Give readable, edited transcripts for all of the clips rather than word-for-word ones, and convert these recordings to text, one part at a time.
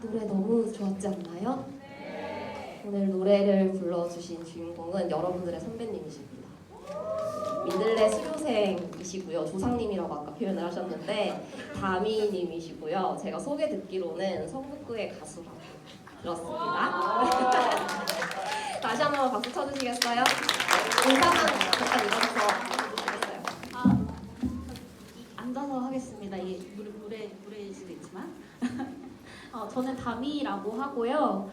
노래 너무 좋았지 않나요? 네. 오늘 노래를 불러주신 주인공은 여러분들의 선배님이십니다. 민들레 수료생이시고요. 조상님이라고 아까 표현을 하셨는데 다미님이시고요. 제가 소개 듣기로는 성북구의 가수라고 들었습니다. 다시 한번 박수 쳐주시겠어요? 인사만 잠깐 이어서 하겠어요. 앉아서 하겠습니다. 이 무례일 수도 있지만 저는 다미라고 하고요.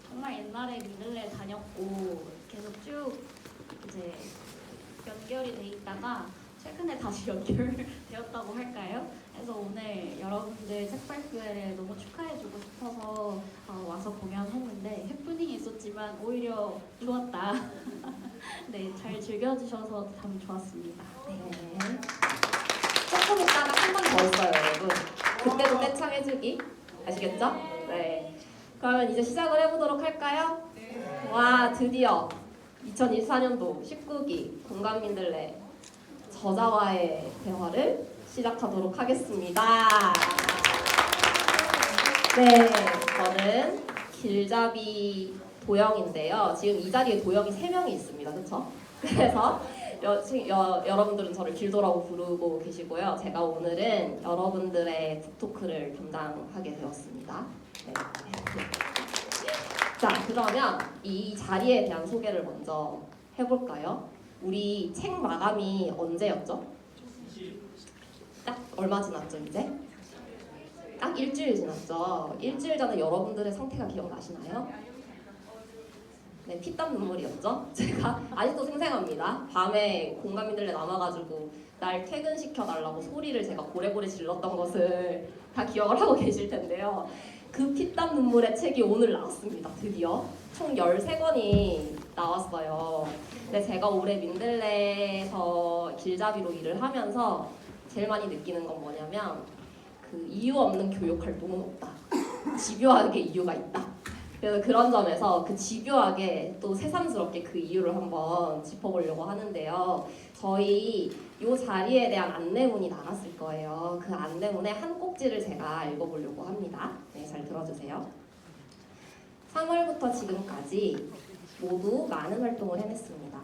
정말 옛날에 민들레 다녔고 계속 쭉 이제 연결이 돼 있다가 최근에 다시 연결되었다고 할까요? 그래서 오늘 여러분들 책발표회를 너무 축하해주고 싶어서 와서 공연했는데 해프닝이 있었지만 오히려 좋았다. 네, 잘 즐겨주셔서 참 좋았습니다. 네. 조금 있다가 한 번 더 있어요, 여러분. 그때도 떼창해주기 아시겠죠? 네. 그러면 이제 시작을 해보도록 할까요? 와, 드디어 2024년도 19기 공감민들레 저자와의 대화를 시작하도록 하겠습니다. 네, 저는 길잡이 도영인데요. 지금 이 자리에 도영이 3명이 있습니다. 그렇죠? 그래서 여러분들은 저를 길도라고 부르고 계시고요. 제가 오늘은 여러분들의 북토크를 담당하게 되었습니다. 네. 자, 그러면 이 자리에 대한 소개를 먼저 해볼까요? 우리 책 마감이 언제였죠? 딱 얼마 지났죠, 이제? 딱 일주일 지났죠? 일주일 전에 여러분들의 상태가 기억나시나요? 네, 피땀 눈물이었죠? 제가 아직도 생생합니다. 밤에 공감민들레 남아가지고 날 퇴근시켜달라고 소리를 제가 고래고래 질렀던 것을 다 기억을 하고 계실 텐데요. 그 피땀 눈물의 책이 오늘 나왔습니다. 드디어 총 13권이 나왔어요. 근데 제가 올해 민들레에서 길잡이로 일을 하면서 제일 많이 느끼는 건 뭐냐면 그 이유 없는 교육 활동은 없다. 집요하게 이유가 있다. 그래서 그런 점에서 그 집요하게 또 새삼스럽게 그 이유를 한번 짚어보려고 하는데요. 저희 이 자리에 대한 안내문이 나갔을 거예요. 그 안내문의 한 꼭지를 제가 읽어보려고 합니다. 네, 잘 들어주세요. 3월부터 지금까지 모두 많은 활동을 해냈습니다.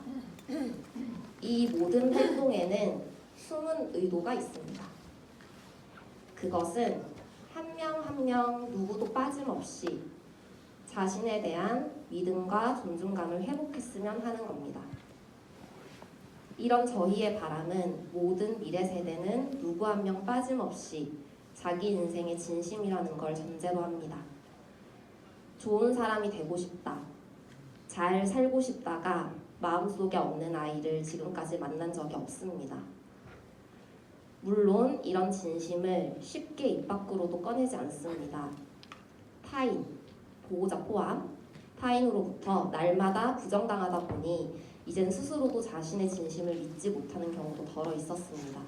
이 모든 활동에는 숨은 의도가 있습니다. 그것은 한 명 한 명 누구도 빠짐없이 자신에 대한 믿음과 존중감을 회복했으면 하는 겁니다. 이런 저희의 바람은 모든 미래 세대는 누구 한 명 빠짐없이 자기 인생의 진심이라는 걸 전제로 합니다. 좋은 사람이 되고 싶다, 잘 살고 싶다가 마음속에 없는 아이를 지금까지 만난 적이 없습니다. 물론 이런 진심을 쉽게 입 밖으로도 꺼내지 않습니다. 타인, 보호자 포함, 타인으로부터 날마다 부정당하다 보니 이젠 스스로도 자신의 진심을 믿지 못하는 경우도 덜어 있었습니다.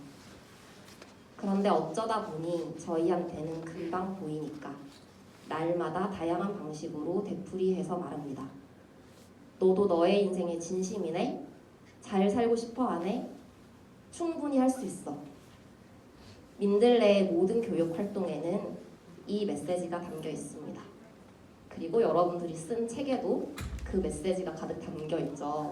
그런데 어쩌다 보니 저희한테는 금방 보이니까 날마다 다양한 방식으로 되풀이해서 말합니다. 너도 너의 인생의 진심이네? 잘 살고 싶어 하네? 충분히 할 수 있어. 민들레의 모든 교육 활동에는 이 메시지가 담겨 있습니다. 그리고 여러분들이 쓴 책에도 그 메시지가 가득 담겨 있죠.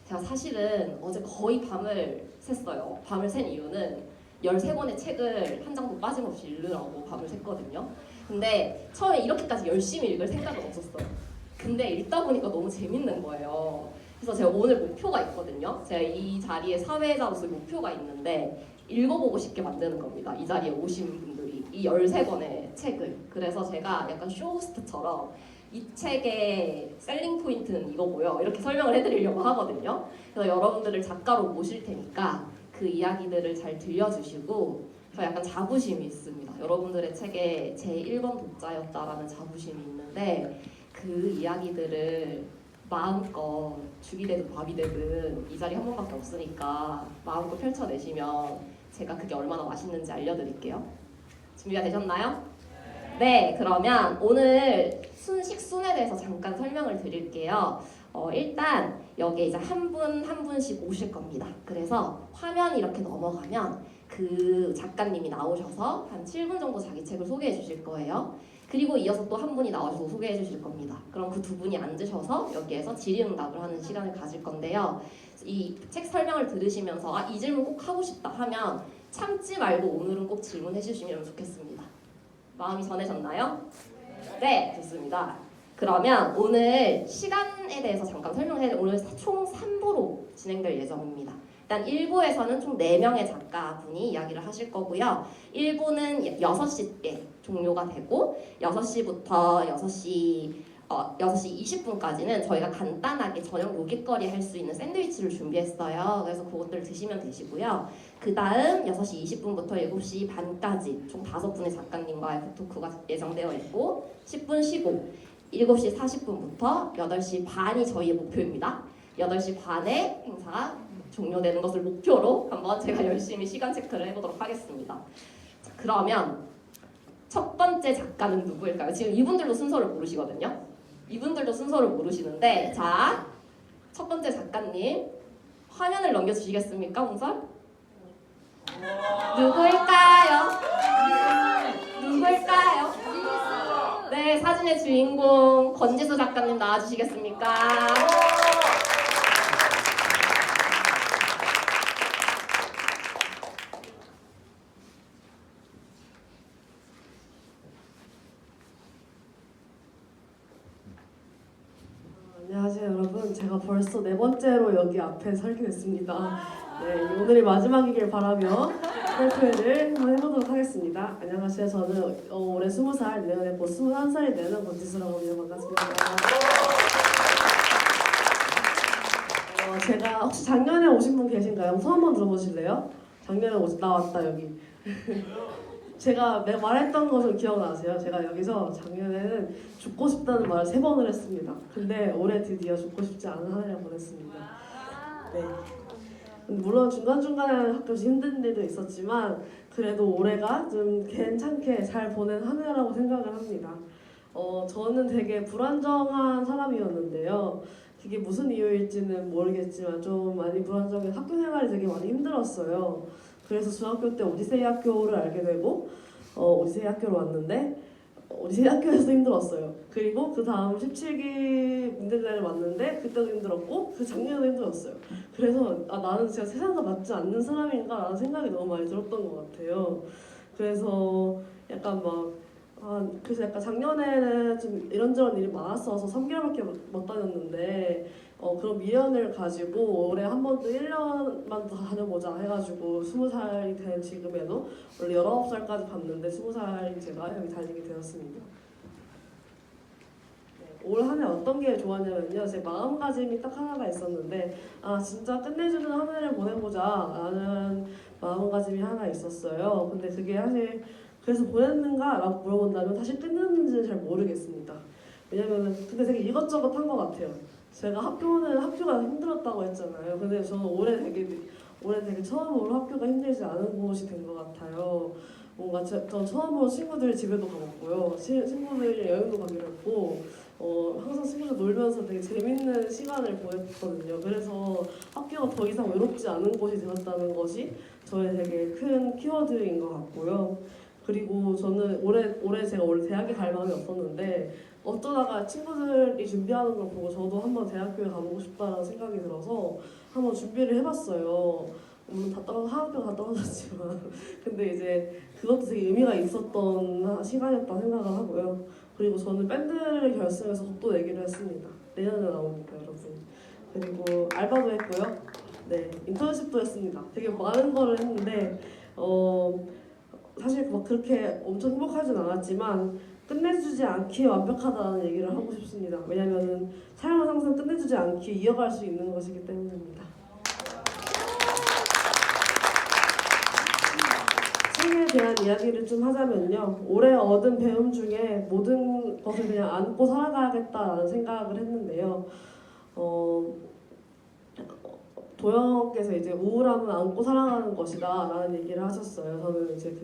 제가 사실은 어제 거의 밤을 샜어요. 밤을 샌 이유는 13권의 책을 한 장도 빠짐없이 읽으라고 밤을 샜거든요. 근데 처음에 이렇게까지 열심히 읽을 생각은 없었어요. 근데 읽다 보니까 너무 재밌는 거예요. 그래서 제가 오늘 목표가 있거든요. 제가 이 자리에 사회자로서 목표가 있는데 읽어보고 싶게 만드는 겁니다. 이 자리에 오신 분들이 이 13권의 책을. 그래서 제가 약간 쇼호스트처럼 이 책의 셀링 포인트는 이거고요. 이렇게 설명을 해드리려고 하거든요. 그래서 여러분들을 작가로 모실 테니까 그 이야기들을 잘 들려주시고 저 약간 자부심이 있습니다. 여러분들의 책에 제 1번 독자였다라는 자부심이 있는데 그 이야기들을 마음껏 죽이 되든 밥이 되든 이 자리 한 번밖에 없으니까 마음껏 펼쳐내시면 제가 그게 얼마나 맛있는지 알려드릴게요. 준비가 되셨나요? 네, 그러면 오늘 식순에 대해서 잠깐 설명을 드릴게요. 일단 여기 이제 한 분 한 분씩 오실 겁니다. 그래서 화면이 이렇게 넘어가면 그 작가님이 나오셔서 한 7분 정도 자기 책을 소개해 주실 거예요. 그리고 이어서 또 한 분이 나오셔서 소개해 주실 겁니다. 그럼 그 두 분이 앉으셔서 여기에서 질의응답을 하는 시간을 가질 건데요. 이 책 설명을 들으시면서 이 질문 꼭 하고 싶다 하면 참지 말고 오늘은 꼭 질문해 주시면 좋겠습니다. 마음이 전해졌나요? 네, 좋습니다. 그러면 오늘 시간에 대해서 잠깐 설명해 드릴게요. 오늘 총 3부로 진행될 예정입니다. 일단 1부에서는 총 4명의 작가분이 이야기를 하실 거고요. 1부는 6시에 종료가 되고 6시부터 6시 20분까지는 저희가 간단하게 저녁 요깃거리 할 수 있는 샌드위치를 준비했어요. 그래서 그것들 드시면 되시고요. 그 다음 6시 20분부터 7시 반까지 총 5분의 작가님과의 북토크가 예정되어 있고 10분 쉬고 7시 40분부터 8시 반이 저희의 목표입니다. 8시 반에 행사가 종료되는 것을 목표로 한번 제가 열심히 시간 체크를 해보도록 하겠습니다. 자, 그러면 첫 번째 작가는 누구일까요? 지금 이분들도 순서를 모르시거든요. 이분들도 순서를 모르시는데 자, 첫 번째 작가님 화면을 넘겨주시겠습니까, 홍설? 누구일까요? 누구일까요? 네, 사진의 주인공 권지수 작가님 나와주시겠습니까? 안녕하세요 여러분. 제가 벌써 4번째로 여기 앞에 서게 됐습니다. 네, 오늘이 마지막이길 바라며 발표회를 한번 해보도록 하겠습니다. 안녕하세요. 저는 올해 20살, 내년에 곧 21살이 되는 권지수라고 합니다. 반갑습니다. 제가 혹시 작년에 오신 분 계신가요? 손 한번 들어보실래요? 작년에 나왔다 여기. 제가 말했던 것을 기억나세요? 제가 여기서 작년에는 죽고 싶다는 말을 3번을 했습니다. 근데 올해 드디어 죽고 싶지 않은 한 해를 보냈습니다. 네. 물론 중간중간에 가끔씩 힘든 일도 있었지만 그래도 올해가 좀 괜찮게 잘 보낸 한 해라고 생각을 합니다. 저는 되게 불안정한 사람이었는데요. 그게 무슨 이유일지는 모르겠지만 좀 많이 불안정해 학교 생활이 되게 많이 힘들었어요. 그래서 중학교 때 오디세이 학교를 알게 되고 오디세이 학교로 왔는데 오디세이 학교에서 힘들었어요. 그리고 그 다음 17기 문제자를 왔는데 그때도 힘들었고 그 작년에도 힘들었어요. 그래서 나는 진짜 세상과 맞지 않는 사람인가 라는 생각이 너무 많이 들었던 것 같아요. 그래서 약간 그래서 약간 작년에는 좀 이런저런 일이 많았어서 3개월밖에 못 다녔는데 그런 미련을 가지고 올해 한 번 더 1년만 더 다녀보자 해가지고 20살이 된 지금에도 원래 19살까지 봤는데 20살인 제가 여기 다니게 되었습니다. 올 한 해 어떤 게 좋았냐면요, 제 마음가짐이 딱 하나가 있었는데 진짜 끝내주는 한 해를 보내보자 라는 마음가짐이 하나 있었어요. 근데 그게 사실 그래서 보냈는가 라고 물어본다면 사실 끝냈는지는 잘 모르겠습니다. 왜냐면은 근데 되게 이것저것 한 것 같아요. 제가 학교가 힘들었다고 했잖아요. 근데 저는 올해 되게 처음으로 학교가 힘들지 않은 곳이 된 것 같아요. 뭔가 전 처음으로 친구들 집에도 가봤고요. 친구들이 여행도 가기로 했고 항상 친구들 놀면서 되게 재밌는 시간을 보냈거든요. 그래서 학교가 더 이상 외롭지 않은 곳이 되었다는 것이 저의 되게 큰 키워드인 것 같고요. 그리고 저는 올해 제가 원래 대학에 갈 마음이 없었는데 어쩌다가 친구들이 준비하는 걸 보고 저도 한번 대학교에 가보고 싶다라는 생각이 들어서 한번 준비를 해봤어요. 물론 하나도 다 떨어졌지만 근데 이제 그것도 되게 의미가 있었던 시간이었다고 생각을 하고요. 그리고 저는 밴드를 결성해서 곡도 내기로 했습니다. 내년에 나오니까 여러분. 그리고 알바도 했고요. 네, 인턴십도 했습니다. 되게 많은 거를 했는데 사실 막 그렇게 엄청 행복하진 않았지만 끝내주지 않기에 완벽하다는 얘기를 하고 싶습니다. 왜냐면은 삶은 항상 끝내주지 않기에 이어갈 수 있는 것이기 때문입니다. 책에 대한 이야기를 좀 하자면요. 올해 얻은 배움 중에 모든 것을 그냥 안고 살아가야겠다라는 생각을 했는데요. 도영께서 이제 우울함은 안고 살아가는 것이다 라는 얘기를 하셨어요. 저는 이제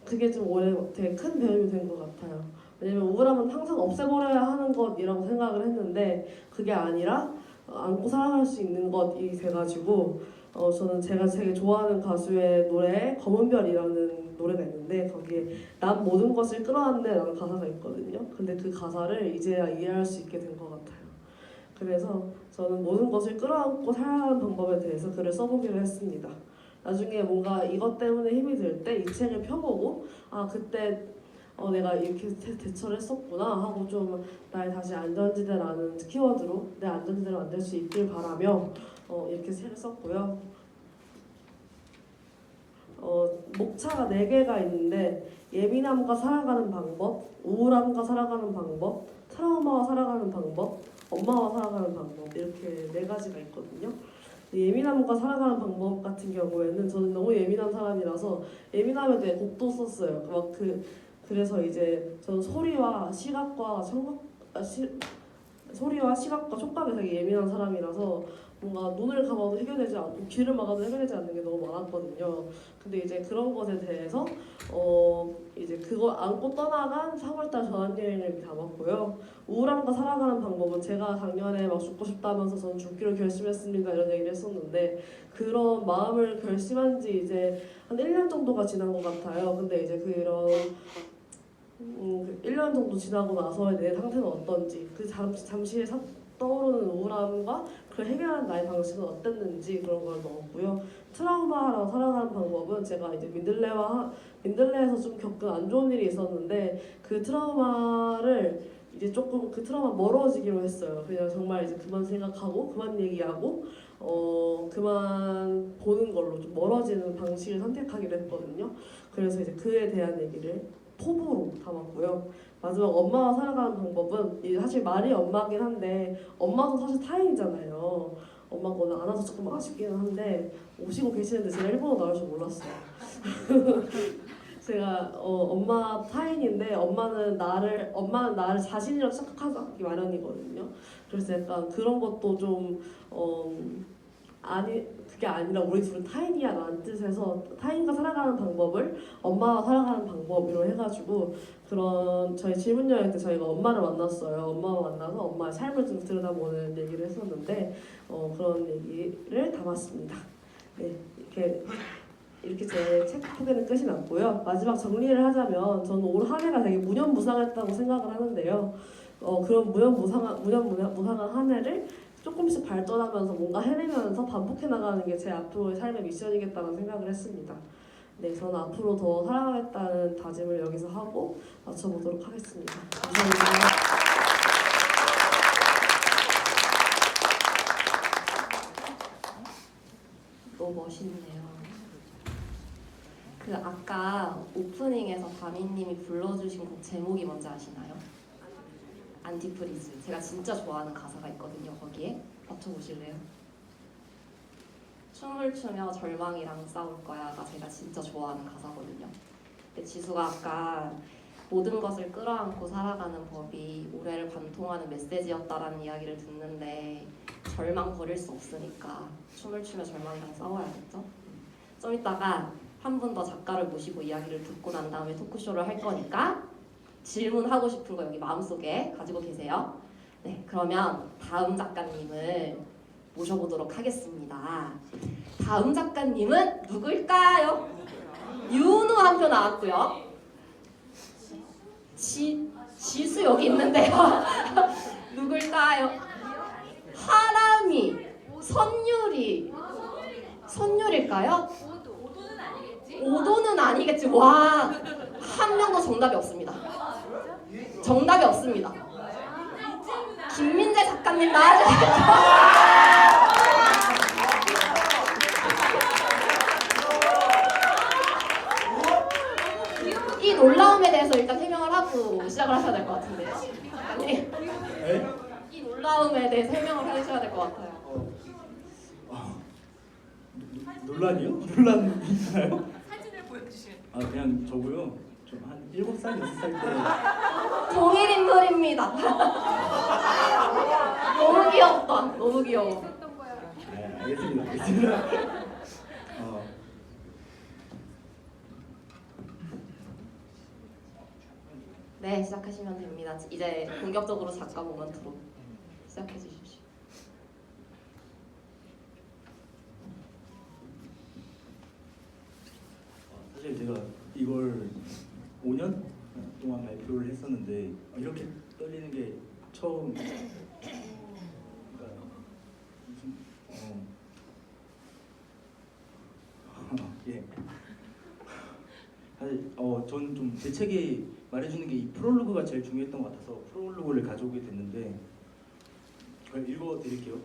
그게 좀 올해 되게 큰 배움이 된 것 같아요. 왜냐면 우울함은 항상 없애버려야 하는 것이라고 생각을 했는데 그게 아니라 안고 살아갈 수 있는 것이 돼가지고 저는 제가 되게 좋아하는 가수의 노래 검은별이라는 노래가 있는데 거기에 난 모든 것을 끌어안네라는 가사가 있거든요. 근데 그 가사를 이제야 이해할 수 있게 된 것 같아요. 그래서 저는 모든 것을 끌어안고 살아가는 방법에 대해서 글을 써보기로 했습니다. 나중에 뭔가 이것 때문에 힘이 들 때 이 책을 펴보고 아 그때 내가 이렇게 대처를 했었구나 하고 좀 나의 다시 안전지대라는 키워드로 내 안전지대를 만들 수 있길 바라며 이렇게 책을 썼고요. 목차가 4개가 있는데 예민함과 살아가는 방법, 우울함과 살아가는 방법, 트라우마와 살아가는 방법, 엄마와 살아가는 방법 이렇게 4가지가 있거든요. 예민함과 살아가는 방법 같은 경우에는 저는 너무 예민한 사람이라서 예민함에 대해 곡도 썼어요. 그래서 이제 저는 소리와 시각과 촉각에 되게 예민한 사람이라서 뭔가 눈을 감아도 해결되지 않고 귀를 막아도 해결되지 않는 게 너무 많았거든요. 근데 이제 그런 것에 대해서 이제 그거 안고 떠나간 3월달 전환여행을 담았고요. 우울함과 살아가는 방법은 제가 작년에 막 죽고 싶다면서 저는 죽기로 결심했습니다 이런 얘기를 했었는데 그런 마음을 결심한 지 이제 한 1년 정도가 지난 것 같아요. 근데 이제 그런 1년 정도 지나고 나서의 내 상태는 어떤지 그 잠시에 떠오르는 우울함과 그걸 해결하는 나의 방식은 어땠는지 그런 걸 넣었고요. 트라우마랑 살아가는 방법은 제가 이제 민들레에서 좀 겪은 안 좋은 일이 있었는데 그 트라우마를 이제 조금 그 트라우마 멀어지기로 했어요. 그냥 정말 이제 그만 생각하고 그만 얘기하고 그만 보는 걸로 좀 멀어지는 방식을 선택하기로 했거든요. 그래서 이제 그에 대한 얘기를 포부로 담았고요. 마지막 엄마와 살아가는 방법은 사실 말이 엄마긴 한데 엄마도 사실 타인이잖아요. 엄마가 오늘 안 와서 조금 아쉽기는 한데 오시고 계시는데 제가 일본어 나올 줄 몰랐어요. 제가 엄마 타인인데 엄마는 나를 자신이라고 생각하기 마련이거든요. 그래서 약간 그런 것도 좀 그게 아니라 우리 둘은 타인이야 라는 뜻에서 타인과 살아가는 방법을 엄마와 살아가는 방법으로 해가지고 그런 저희 질문 여행 때 저희가 엄마를 만났어요. 엄마와 만나서 엄마의 삶을 좀 들여다보는 얘기를 했었는데 그런 얘기를 담았습니다. 네, 이렇게 제 책 소개는 끝이 났고요. 마지막 정리를 하자면 저는 올 한 해가 되게 무념무상했다고 생각을 하는데요. 그런 무념무상한 한 해를 조금씩 발전하면서 뭔가 해내면서 반복해 나가는 게 제 앞으로의 삶의 미션이겠다는 생각을 했습니다. 네, 저는 앞으로 더 살아가겠다는 다짐을 여기서 하고 마쳐보도록 하겠습니다. 감사합니다. 너무 멋있네요. 그 아까 오프닝에서 다미님이 불러주신 곡 제목이 뭔지 아시나요? 안티프리즈. 제가 진짜 좋아하는 가사가 있거든요. 거기에 맞춰보실래요? 춤을 추며 절망이랑 싸울 거야가 제가 진짜 좋아하는 가사거든요. 근데 지수가 아까 모든 것을 끌어안고 살아가는 법이 올해를 관통하는 메시지였다라는 이야기를 듣는데 절망 버릴 수 없으니까 춤을 추며 절망이랑 싸워야겠죠? 좀 이따가 한 분 더 작가를 모시고 이야기를 듣고 난 다음에 토크쇼를 할 거니까 질문하고 싶은 거 여기 마음속에 가지고 계세요. 네, 그러면 다음 작가님을 모셔보도록 하겠습니다. 다음 작가님은 누굴까요? 윤우 한 표 나왔고요. 지수 여기 있는데요. 누굴까요? 하람이, 선율일까요? 오도는 아니겠지. 와, 한 명도 정답이 없습니다. 정답이 없습니다. 김민재 작가님 나와주세요. 이 놀라움에 대해서 일단 해명을 하고 시작을 하셔야 될 것 같은데요. 아니, 이 놀라움에 대해서 해명을 하셔야 될 것 같아요. 논란이요? 논란인가요? 사진을 보여주시면. 그냥 저고요. 좀 한 7살, 6살 때 동일 인물입니다. 너무 귀엽다. 너무 귀여워. 알겠습니다. 네, 시작하시면 됩니다. 이제 본격적으로 작가 모먼트로 시작해 주십시오. 5년 동안 발표를 했었는데 이렇게 떨리는 게 처음. 그러니까 무슨 예. 사실 저는 좀 제 책이 말해주는 게 이 프롤로그가 제일 중요했던 것 같아서 프롤로그를 가져오게 됐는데 읽어드릴게요.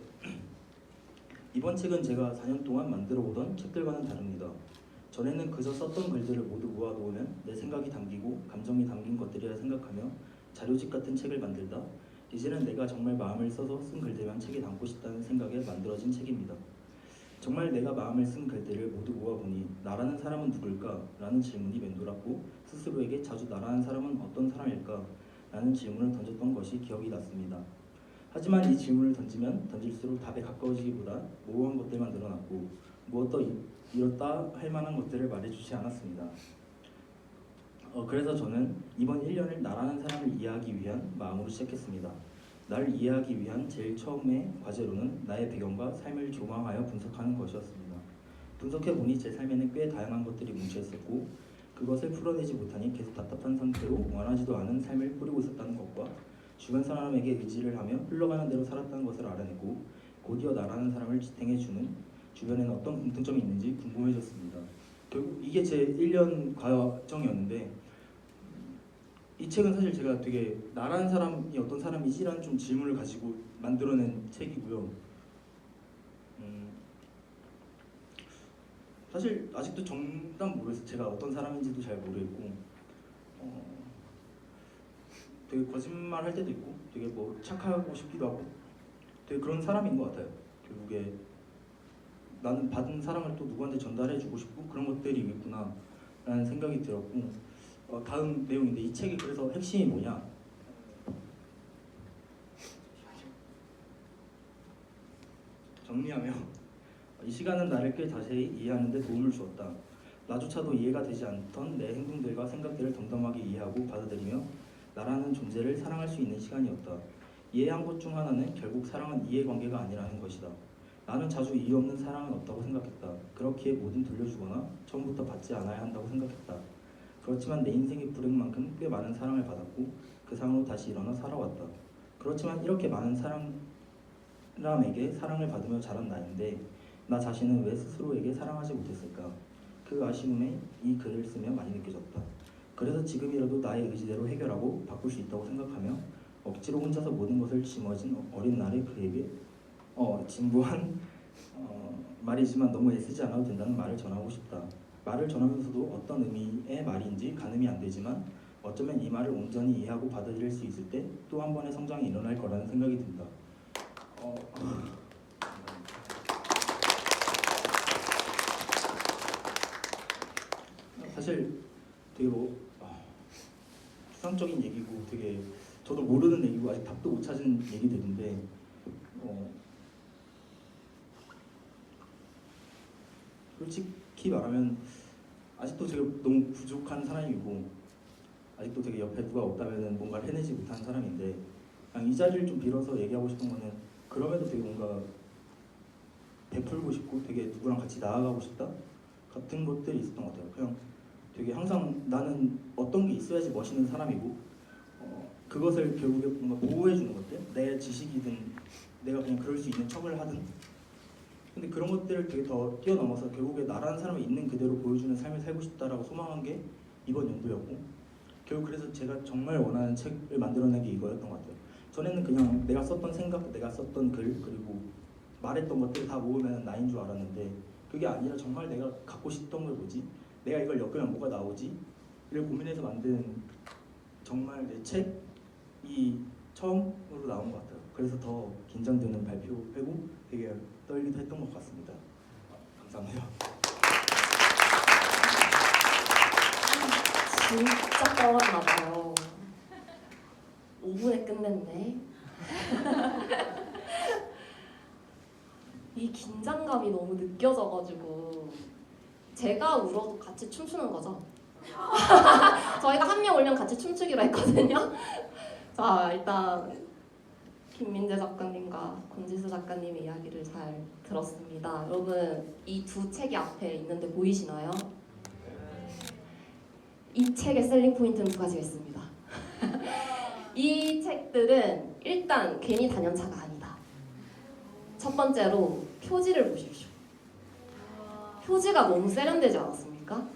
이번 책은 제가 4년 동안 만들어오던 책들과는 다릅니다. 전에는 그저 썼던 글들을 모두 모아놓으면 내 생각이 담기고 감정이 담긴 것들이라 생각하며 자료집 같은 책을 만들다 이제는 내가 정말 마음을 써서 쓴 글들만 책에 담고 싶다는 생각에 만들어진 책입니다. 정말 내가 마음을 쓴 글들을 모두 모아보니 나라는 사람은 누굴까? 라는 질문이 맴돌았고 스스로에게 자주 나라는 사람은 어떤 사람일까? 라는 질문을 던졌던 것이 기억이 났습니다. 하지만 이 질문을 던지면 던질수록 답에 가까워지기보다 모호한 것들만 늘어났고 무엇도 이렇다 할 만한 것들을 말해주지 않았습니다. 그래서 저는 이번 1년을 나라는 사람을 이해하기 위한 마음으로 시작했습니다. 나를 이해하기 위한 제일 처음의 과제로는 나의 배경과 삶을 조망하여 분석하는 것이었습니다. 분석해보니 제 삶에는 꽤 다양한 것들이 뭉쳐있었고 그것을 풀어내지 못하니 계속 답답한 상태로 원하지도 않은 삶을 꾸리고 있었다는 것과 주변 사람에게 의지를 하며 흘러가는 대로 살았다는 것을 알아내고 곧이어 나라는 사람을 지탱해주는 주변에는 어떤 공통점이 있는지 궁금해졌습니다. 결국 이게 제 1년 과정이었는데 이 책은 사실 제가 되게 나라는 사람이 어떤 사람이지라는 좀 질문을 가지고 만들어낸 책이고요. 사실 아직도 정답 모르겠어요. 제가 어떤 사람인지도 잘 모르겠고 되게 거짓말 할 때도 있고 되게 뭐 착하고 싶기도 하고 되게 그런 사람인 것 같아요. 결국에 나는 받은 사랑을 또 누구한테 전달해주고 싶고 그런 것들이 있구나 라는 생각이 들었고 다음 내용인데 이 책이 그래서 핵심이 뭐냐? 정리하며 이 시간은 나를 꽤 자세히 이해하는 데 도움을 주었다. 나조차도 이해가 되지 않던 내 행동들과 생각들을 덤덤하게 이해하고 받아들이며 나라는 존재를 사랑할 수 있는 시간이었다. 이해한 것 중 하나는 결국 사랑은 이해관계가 아니라는 것이다. 나는 자주 이유 없는 사랑은 없다고 생각했다. 그렇기에 뭐든 돌려주거나 처음부터 받지 않아야 한다고 생각했다. 그렇지만 내 인생의 불행만큼 꽤 많은 사랑을 받았고 그 상으로 다시 일어나 살아왔다. 그렇지만 이렇게 많은 사람에게 사랑을 받으며 자란 나인데 나 자신은 왜 스스로에게 사랑하지 못했을까? 그 아쉬움에 이 글을 쓰며 많이 느껴졌다. 그래서 지금이라도 나의 의지대로 해결하고 바꿀 수 있다고 생각하며 억지로 혼자서 모든 것을 짊어진 어린 날의 그에게 진부한 말이지만 너무 애쓰지 않아도 된다는 말을 전하고 싶다. 말을 전하면서도 어떤 의미의 말인지 가늠이 안 되지만 어쩌면 이 말을 온전히 이해하고 받아들일 수 있을 때 또 한 번의 성장이 일어날 거라는 생각이 든다. 사실 되게 추상적인 얘기고 되게 저도 모르는 얘기고 아직 답도 못 찾은 얘기들인데 솔직히 말하면 아직도 되게 너무 부족한 사람이고 아직도 되게 옆에 누가 없다면 뭔가를 해내지 못한 사람인데 그냥 이 자리를 좀 빌어서 얘기하고 싶은 거는 그럼에도 되게 뭔가 베풀고 싶고 되게 누구랑 같이 나아가고 싶다 같은 것들이 있었던 것 같아요. 그냥 되게 항상 나는 어떤 게 있어야지 멋있는 사람이고 그것을 결국에 뭔가 보호해주는 것들 내 지식이든 내가 그냥 그럴 수 있는 척을 하든 근데 그런 것들을 되게 더 뛰어넘어서 결국에 나라는 사람이 있는 그대로 보여주는 삶을 살고 싶다라고 소망한 게 이번 연도였고 결국 그래서 제가 정말 원하는 책을 만들어낸 게 이거였던 것 같아요. 전에는 그냥 내가 썼던 생각, 내가 썼던 글 그리고 말했던 것들 다 모으면 나인 줄 알았는데 그게 아니라 정말 내가 갖고 싶던 걸 뭐지? 내가 이걸 엮으면 뭐가 나오지? 이를 고민해서 만든 정말 내 책이 처음으로 나온 것 같아요. 그래서 더 긴장되는 발표회고 되게 떨리기도 했던 것 같습니다. 감사합니다. 진짜 떨었나 봐요. 5분에 끝냈네. 이 긴장감이 너무 느껴져가지고 제가 울어도 같이 춤추는 거죠. 저희가 한 명 울면 같이 춤추기로 했거든요. 자, 일단 김민재 작가님과 권지수 작가님의 이야기를 잘 들었습니다. 여러분, 이 두 책이 앞에 있는데 보이시나요? 이 책의 셀링 포인트는 두 가지가 있습니다. 이 책들은 일단 괜히 단연차가 아니다. 첫 번째로 표지를 보십시오. 표지가 너무 세련되지 않았습니까?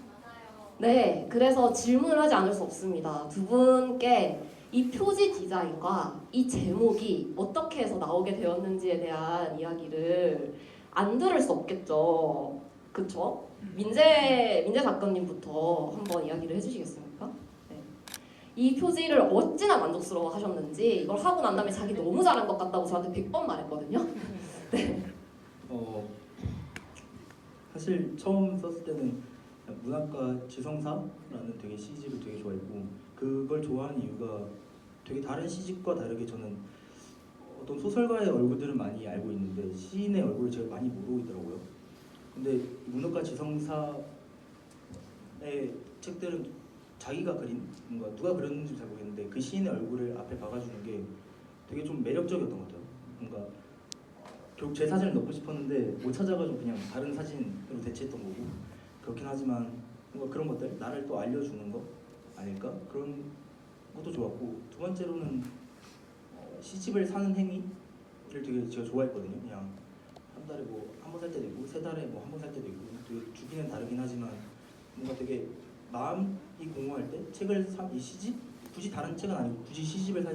네, 그래서 질문을 하지 않을 수 없습니다. 두 분께 이 표지 디자인과 이 제목이 어떻게 해서 나오게 되었는지에 대한 이야기를 안 들을 수 없겠죠. 그쵸? 민재 작가님부터 한번 이야기를 해주시겠습니까? 네. 이 표지를 어찌나 만족스러워 하셨는지 이걸 하고 난 다음에 자기 너무 잘한 것 같다고 저한테 100번 말했거든요. 네. 사실 처음 썼을 때는 문학과 지성사라는 되게 시집을 되게 좋아했고 그걸 좋아하는 이유가 되게 다른 시집과 다르게 저는 어떤 소설가의 얼굴들은 많이 알고 있는데 시인의 얼굴을 제가 많이 모르고 있더라고요. 근데 문학과 지성사의 책들은 자기가 그린 뭔가 누가 그렸는지 잘 모르겠는데 그 시인의 얼굴을 앞에 박아주는 게 되게 좀 매력적이었던 것 같아요. 뭔가 결국 제 사진을 넣고 싶었는데 못 찾아가지고 그냥 다른 사진으로 대체했던 거고 그렇긴 하지만 뭔가 그런 것들 나를 또 알려주는 거 아닐까 그런 것도 좋았고 두 번째로는 시집을 사는 행위를 되게 제가 좋아했거든요. 그냥 한 달에 뭐 한 번 살 때도 있고 세 달에 뭐 한 번 살 때도 있고 되게 주기는 다르긴 하지만 뭔가 되게 마음이 공허할 때 책을 이 시집 굳이 다른 책은 아니고 굳이 시집을 사야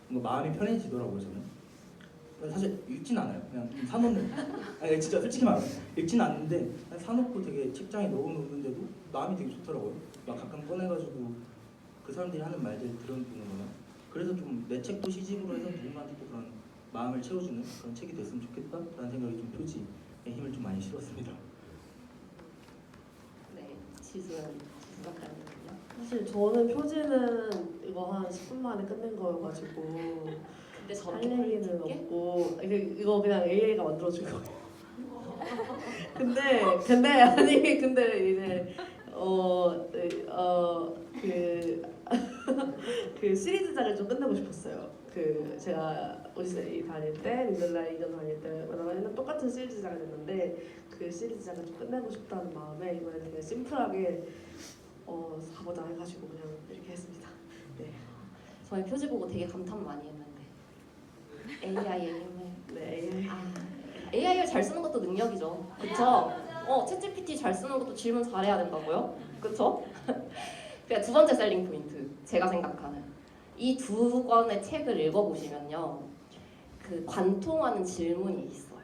뭔가 마음이 편해지더라고요 저는. 사실 읽진 않아요. 그냥 사놓는. 아니 진짜 솔직히 말하면 읽진 않는데 사놓고 되게 책장에 넣어놓는데도 마음이 되게 좋더라고요. 막 가끔 꺼내가지고 그 사람들이 하는 말들 들어보는 거나. 그래서 좀 내 책도 시집으로 해서 누군가한테 또 그런 마음을 채워주는 그런 책이 됐으면 좋겠다라는 생각이 좀 표지에 힘을 좀 많이 실었습니다. 네, 지수 작가님은요? 사실 저는 표지는 이거 한 10분 만에 끝낸 거여가지고 근데 할 저렇게 얘기는 퀄리티 있게? 없고 이거 그냥 AI가 만들어준 거예요. 근데 아니 근데 이제 그 시리즈작을 좀 끝내고 싶었어요. 그 제가 오디세이 다닐 때, 민들라 이전 다닐 때마다 똑같은 시리즈작을 했는데 그 시리즈작을 좀 끝내고 싶다는 마음에 이번에는 그냥 심플하게 가보자 해가지고 그냥 이렇게 했습니다. 네, 저희 표지 보고 되게 감탄 많이 했는데 AI의 힘을 네. AI를 잘 쓰는 것도 능력이죠. 그쵸? 챗GPT 잘 쓰는 것도 질문 잘해야 된다고요? 그쵸? 그러니까 두 번째 셀링 포인트 제가 생각하는 이 두 권의 책을 읽어보시면요 그 관통하는 질문이 있어요.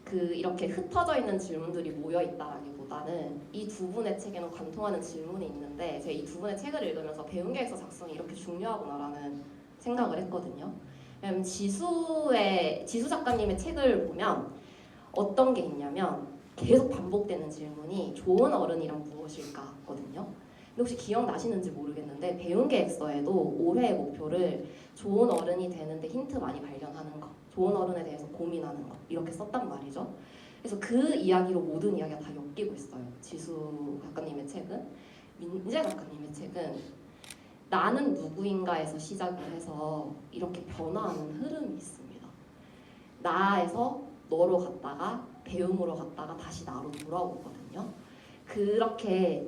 그 이렇게 흩어져 있는 질문들이 모여 있다라기보다는 이 두 분의 책에는 관통하는 질문이 있는데 제가 이 두 분의 책을 읽으면서 배운 계획서 작성이 이렇게 중요하구나라는 생각을 했거든요. 왜냐면 지수 작가님의 책을 보면 어떤 게 있냐면 계속 반복되는 질문이 좋은 어른이란 무엇일까거든요. 근데 혹시 기억나시는지 모르겠는데 배운 계획서에도 올해의 목표를 좋은 어른이 되는데 힌트 많이 발견하는 거, 좋은 어른에 대해서 고민하는 거 이렇게 썼단 말이죠. 그래서 그 이야기로 모든 이야기가 다 엮이고 있어요. 지수 작가님의 책은. 민재 작가님의 책은 나는 누구인가에서 시작을 해서 이렇게 변화하는 흐름이 있습니다. 나에서 너로 갔다가 배움으로 갔다가 다시 나로 돌아오거든요. 그렇게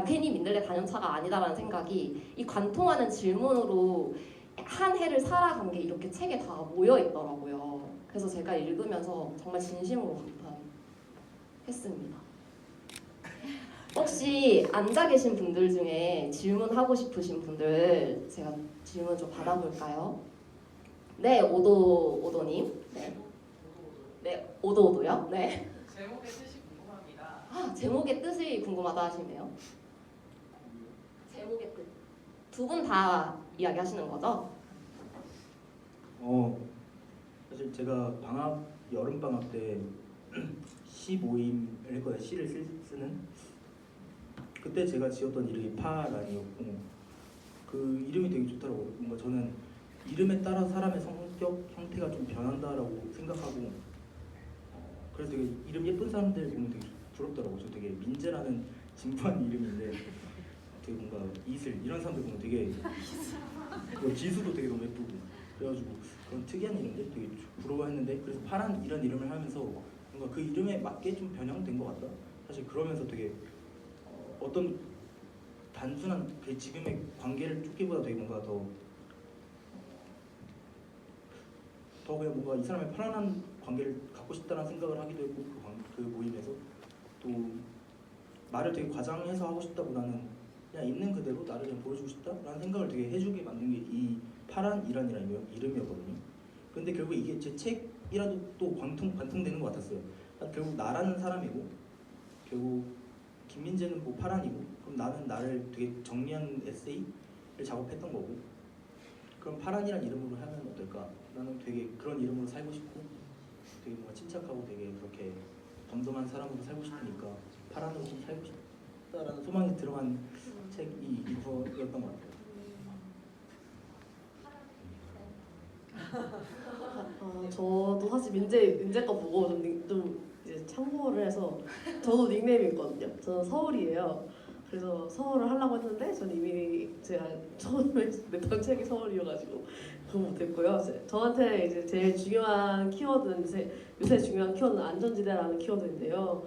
괜히 민들레 단연차가 아니다라는 생각이 이 관통하는 질문으로 한 해를 살아간 게 이렇게 책에 다 모여 있더라고요. 그래서 제가 읽으면서 정말 진심으로 감탄했습니다. 혹시 앉아 계신 분들 중에 질문하고 싶으신 분들 제가 질문 좀 받아볼까요? 네, 오도님. 네, 오도요. 네. 제목의 뜻이 궁금합니다. 제목의 뜻이 궁금하다 하시네요. 제목의 뜻. 두 분 다 이야기하시는 거죠? 사실 제가 여름 방학 때 시 모임을 했거든요. 시를 쓰는. 그때 제가 지었던 이름이 파란이었고 그 이름이 되게 좋더라고요. 뭔가 저는 이름에 따라 사람의 성격 형태가 좀 변한다라고 생각하고 그래서 되게 이름 예쁜 사람들 보면 되게 부럽더라고요. 저 되게 민재라는 진부한 이름인데 되게 뭔가 이슬 이런 사람들 보면 되게 지수도 되게 너무 예쁘고 그래가지고 그런 특이한 이름들 되게 부러워했는데 그래서 파란 이런 이름을 하면서 뭔가 그 이름에 맞게 좀 변형된 것 같다. 사실 그러면서 되게 어떤 단순한 그 지금의 관계를 쫓기보다 되게 뭔가 더 그냥 뭔가 이 사람의 편안한 관계를 갖고 싶다는 생각을 하기도 했고 그 모임에서 또 말을 되게 과장해서 하고 싶다보다는 그냥 있는 그대로 나를 좀 보여주고 싶다라는 생각을 되게 해주게 만든 게 이 파란이라는 이름이었거든요. 근데 결국 이게 제 책이라도 또 관통되는 것 같았어요. 그러니까 결국 나라는 사람이고 결국 김민재는 뭐 파란이고 그럼 나는 나를 되게 정리한 에세이를 작업했던 거고 그럼 파란이란 이름으로 하면 어떨까? 나는 되게 그런 이름으로 살고 싶고 되게 뭔가 침착하고 되게 그렇게 덤덤한 사람으로 살고 싶으니까 파란으로 좀 살고 싶다라는 소망이 들어간 책이 이거였던 것 같아요. 저도 사실 민재 거 보고 좀 이제 참고를 해서 저도 닉네임이 있거든요. 저는 서울이에요. 그래서 서울을 하려고 했는데 저는 이미 제가 처음에 냈던 책이 서울이어가지고 그거 못했고요. 저한테 이제 제일 중요한 키워드는 요새 중요한 키워드는 안전지대라는 키워드인데요.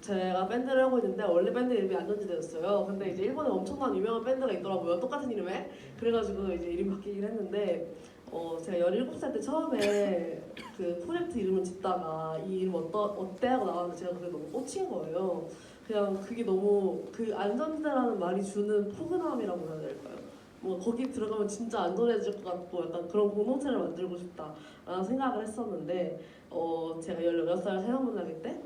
제가 밴드를 하고 있는데 원래 밴드 이름이 안전지대였어요. 근데 이제 일본에 엄청난 유명한 밴드가 있더라고요. 똑같은 이름에. 그래가지고 이제 이름이 바뀌긴 했는데 제가 17살 때 처음에 그 프로젝트 이름을 짓다가 이 이름 어때 하고 나왔는데 제가 그게 너무 꽂힌 거예요. 그냥 그게 너무 그 안전지대라는 말이 주는 포근함이라고 해야 될까요? 뭐 거기 들어가면 진짜 안전해질 것 같고 약간 그런 공동체를 만들고 싶다라는 생각을 했었는데 제가 16살 새학문학일 때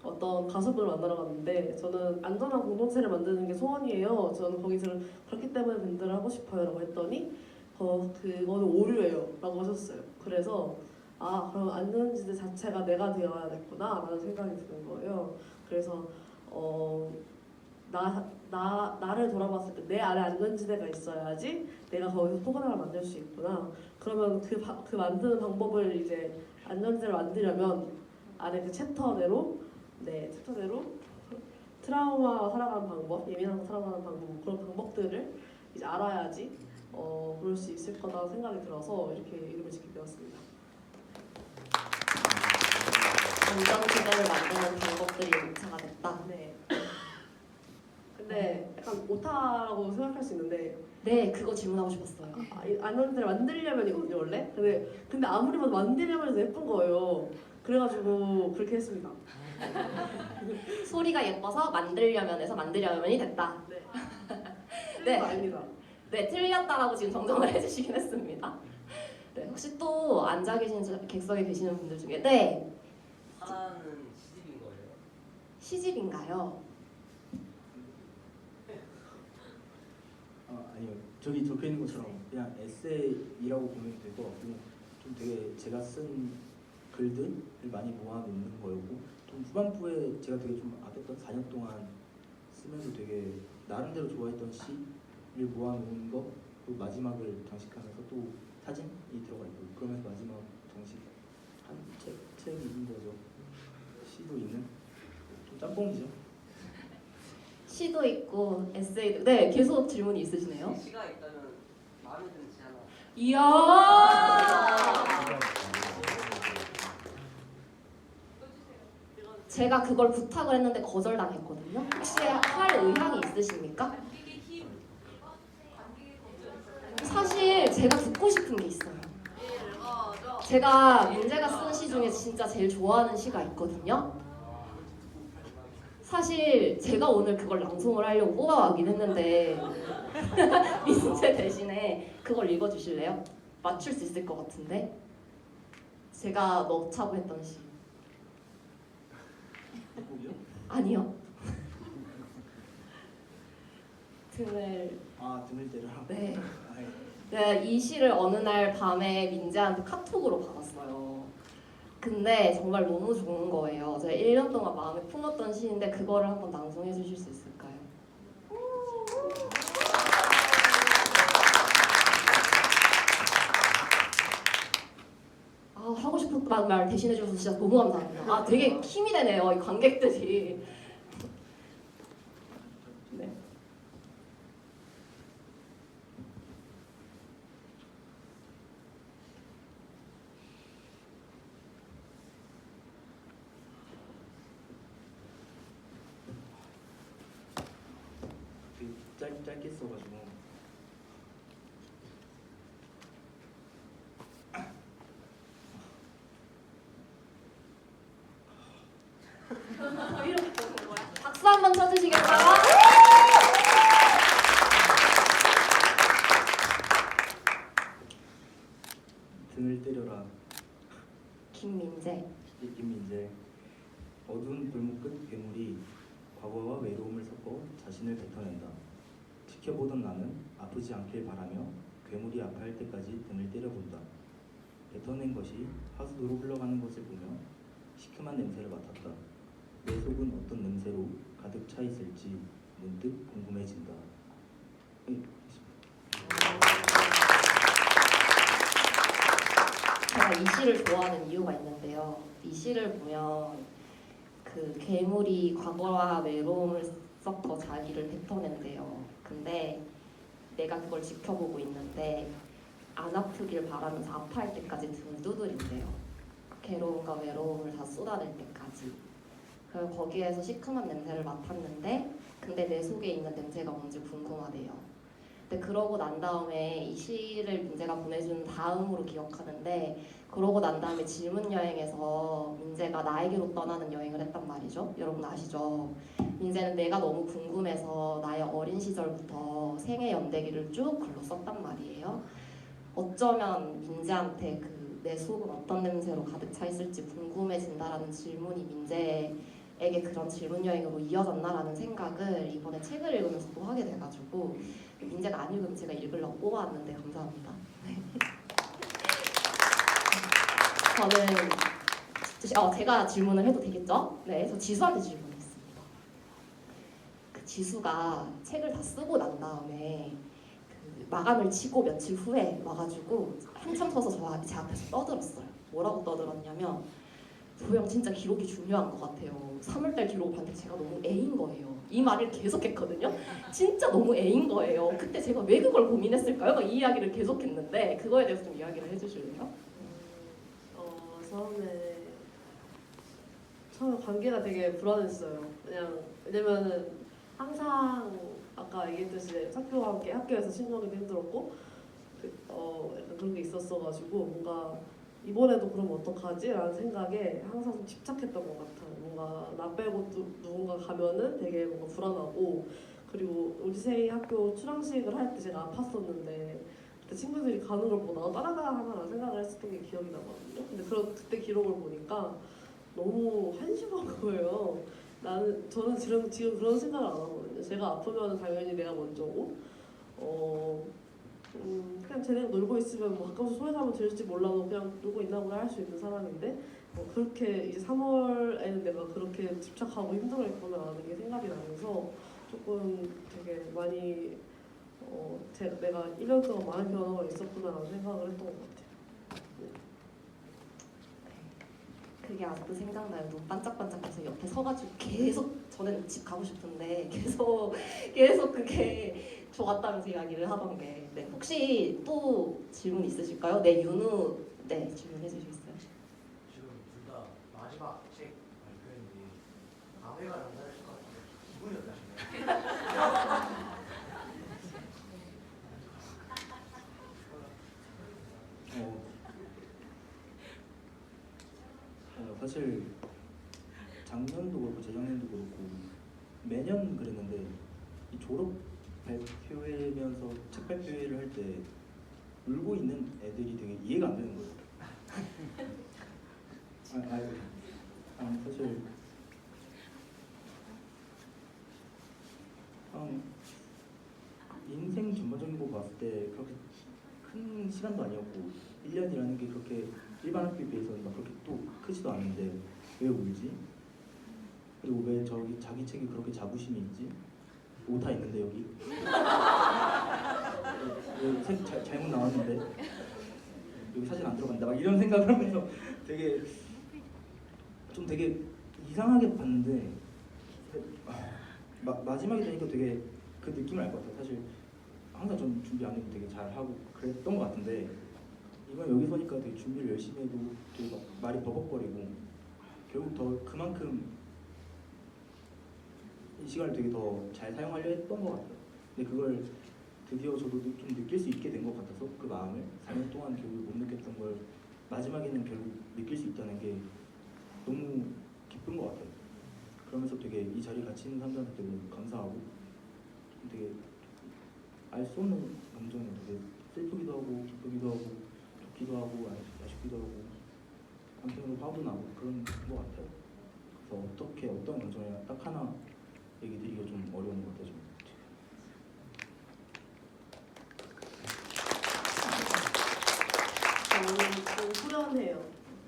어떤 가수분을 만나러 갔는데 저는 안전한 공동체를 만드는 게 소원이에요. 저는 거기서 그렇기 때문에 밴드를 하고 싶어요 라고 했더니 그거는 오류예요 라고 하셨어요. 그래서 그럼 안전지대 자체가 내가 되어야겠구나 라는 생각이 드는 거예요. 그래서 나를 돌아봤을 때 내 안에 안전지대가 있어야지 내가 거기서 포근함을 만들 수 있구나. 그러면 그 만드는 방법을 이제 안전지대를 만들려면 안에 그 챕터대로 트라우마와 살아가는 방법, 예민한 살아가는 방법 그런 방법들을 이제 알아야지 그럴 수 있을 거다 생각이 들어서 이렇게 이름을 짓게 되었습니다. 안전지대를 만드는 방법들이 인차가 됐다. 네. 근데 약간 오타라고 생각할 수 있는데 네, 그거 질문하고 싶었어요. 안전지대를 만들려면이거든요 원래. 근데 아무리 봐도 만들려면 해도 예쁜 거예요. 그래가지고 그렇게 했습니다. 소리가 예뻐서 만들려면 해서 만들려면이 됐다. 네. 네. 아닙니다. 네, 틀렸다라고 지금 정정을 해주시긴 했습니다. 네, 혹시 또 앉아 계신 객석에 계시는 분들 중에 네, 파란은 시집인 거예요? 시집인가요? 아니요. 저기 적혀 있는 것처럼 그냥 에세이라고 보면 될 것 같고 좀 되게 제가 쓴 글들을 많이 모아놓는 거였고 좀 후반부에 제가 되게 좀 아꼈던 4년 동안 쓰면서 되게 나름대로 좋아했던 시를 모아놓은 거 그리고 마지막을 장식하면서 또 사진이 들어가 있고 그러면서 마지막 장식한 책이 있는 거죠. 시도 있는 좀 짬뽕이죠. 시도 있고 에세이도 네, 계속 질문이 있으시네요. 시가 있다면 마음에 드는 시 하나. 이야. 제가 그걸 부탁을 했는데 거절당했거든요. 혹시 할 의향이 있으십니까? 사실 제가 듣고 싶은 게 있어요. 제가 민재가 쓴 시 중에 진짜 제일 좋아하는 시가 있거든요. 사실 제가 오늘 그걸 낭송을 하려고 뽑아가긴 했는데 민재 대신에 그걸 읽어주실래요? 맞출 수 있을 것 같은데. 제가 넣자고 했던 시. 곡이요? 아니요. 등을 등을 때려. 네. 아, 예. 네, 이 시를 어느 날 밤에 민재한테 카톡으로 받았어요. 근데 정말 너무 좋은 거예요. 제가 1년 동안 마음에 품었던 시인데 그거를 한번 낭송해 주실 수 있을까요? 하고 싶었던 말 대신해 주셔서 진짜 너무 감사합니다. 되게 힘이 되네요, 이 관객들이. 네. 짧게 써가지고 박수 한번 쳐주시겠어요? 등을 때려라. 김민재. 김민재. 어두운 골목 끝 괴물이 과거와 외로움을 섞어 자신을 뱉어낸다. 지켜보던 나는 아프지 않길 바라며 괴물이 아파할 때까지 등을 때려본다. 뱉어낸 것이 하수도로 흘러가는 것을 보며 시큼한 냄새를 맡았다. 내 속은 어떤 냄새로 가득 차 있을지 문득 궁금해진다. 제가 이 시를 좋아하는 이유가 있는데요. 이 시를 보면 그 괴물이 과거와 외로움을 섞어 자기를 뱉어낸대요. 근데 내가 그걸 지켜보고 있는데 안 아프길 바라면서 아파할 때까지 등을 두드린대요. 괴로움과 외로움을 다 쏟아낼 때까지. 그래서 거기에서 시큼한 냄새를 맡았는데 근데 내 속에 있는 냄새가 뭔지 궁금하대요. 근데 그러고 난 다음에 이 시를 민재가 보내준 다음으로 기억하는데 그러고 난 다음에 질문 여행에서 민재가 나에게로 떠나는 여행을 했단 말이죠. 여러분 아시죠? 민재는 내가 너무 궁금해서 나의 어린 시절부터 생애 연대기를 쭉 글로 썼단 말이에요. 어쩌면 민재한테 그 내 속은 어떤 냄새로 가득 차 있을지 궁금해진다라는 질문이 민재에게 그런 질문 여행으로 이어졌나라는 생각을 이번에 책을 읽으면서 또 하게 돼가지고 민재가 안 읽으면 제가 읽으려고 뽑아왔는데 감사합니다. 네. 저는 제가 질문을 해도 되겠죠? 네, 저 지수한테 질문했습니다. 그 지수가 책을 다 쓰고 난 다음에 그 마감을 치고 며칠 후에 와가지고 한참 서서 제 앞에서 떠들었어요. 뭐라고 떠들었냐면 도영 진짜 기록이 중요한 것 같아요. 3월달 기록 봤는데 제가 너무 애인 거예요. 이 말을 계속했거든요. 진짜 너무 애인 거예요. 그때 제가 왜 그걸 고민했을까요? 막 이 이야기를 계속했는데 그거에 대해서 좀 이야기를 해주실래요? 처음에 관계가 되게 불안했어요. 왜냐면은 항상 아까 얘기했듯이 학교와 함께 학교에서 친구하기도 힘들었고 약간 그런 게 있었어가지고 뭔가 이번에도 그럼 어떡하지? 라는 생각에 항상 좀 집착했던 것 같아요. 뭔가 나 빼고 또 누군가 가면은 되게 뭔가 불안하고 그리고 우리 세 학교 출항식을 할 때 제가 아팠었는데 그때 친구들이 가는 걸 보고 나도 따라가야 하나라는 생각을 했었던 게 기억이 나거든요. 근데 그때 기록을 보니까 너무 한심한 거예요. 저는 지금 그런 생각을 안 하거든요. 제가 아프면 당연히 내가 먼저고 그냥 쟤네가 놀고 있으면 뭐 가끔씩 소외감을 들을지 몰라도 그냥 놀고 있나 보다 할 수 있는 사람인데 그렇게 이제 3월에는 내가 그렇게 집착하고 힘들어했구나라는 게 생각이 나면서 조금 되게 많이 내가 1년 동안 많은 변화가 있었구나라는 생각을 했던 것 같아요. 그게 아직도 생각나요. 눈 반짝반짝해서 옆에 서가지고 계속 저는 집 가고 싶은데 계속 그게 좋았다면서 이야기를 하던 게. 네, 혹시 또 질문 있으실까요? 네, 윤우 질문해 주시겠어요? 지금 둘 다 마지막 책 발표인데 감회가 남다르실 것 같은데 기분이 어떠신가요? 사실 작년도 그렇고 재작년도 그렇고 매년 그랬는데 이 졸업 발표회면서 책 발표회를 할 때 울고 있는 애들이 되게 이해가 안 되는 거예요. 사실 인생 전반적인 거 봤을 때 그렇게 큰 시간도 아니었고 1년이라는 게 그렇게 일반 학교에 비해서는 막 그렇게 또 크지도 않은데 왜 울지? 그리고 왜 자기 책이 그렇게 자부심이 있지? 오타 있는데 여기 책 잘못 나왔는데 여기 사진 안 들어간다 막 이런 생각을 하면서 되게 이상하게 봤는데 마지막에 되니까 되게 그 느낌을 알 것 같아요. 사실 항상 전 준비 안 해도 되게 잘하고 그랬던 것 같은데 이번 여기 서니까 되게 준비를 열심히 해도 되게 막 말이 버벅거리고 결국 더 그만큼 이 시간을 되게 더 잘 사용하려 했던 것 같아요. 근데 그걸 드디어 저도 좀 느낄 수 있게 된 것 같아서 그 마음을 4년 동안 결국 못 느꼈던 걸 마지막에는 결국 느낄 수 있다는 게 너무 기쁜 것 같아요. 그러면서 되게 이 자리에 같이 있는 사람들한테 되게 감사하고 되게 알 수 없는 감정이 되게 슬프기도 하고 기쁘기도 하고 좋기도 하고 아쉽기도 하고 한편으로 화도 나고 그런 것 같아요. 그래서 어떻게 어떤 감정이나 딱 하나 얘기 드리기가 좀 어려운 것 같아요. 저는 좀 후련해요.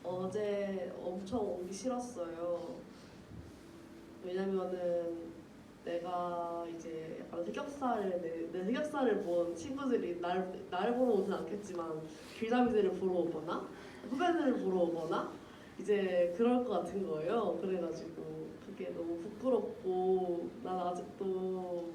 어제 엄청 오기 싫었어요. 왜냐면은 내가 이제 약간 내 흑역사를 본 친구들이 날 보러 오진 않겠지만 길잡이들을 보러 오거나 후배들을 보러 오거나 이제 그럴 것 같은 거예요. 그래가지고 그게 너무 부끄럽고 난 아직도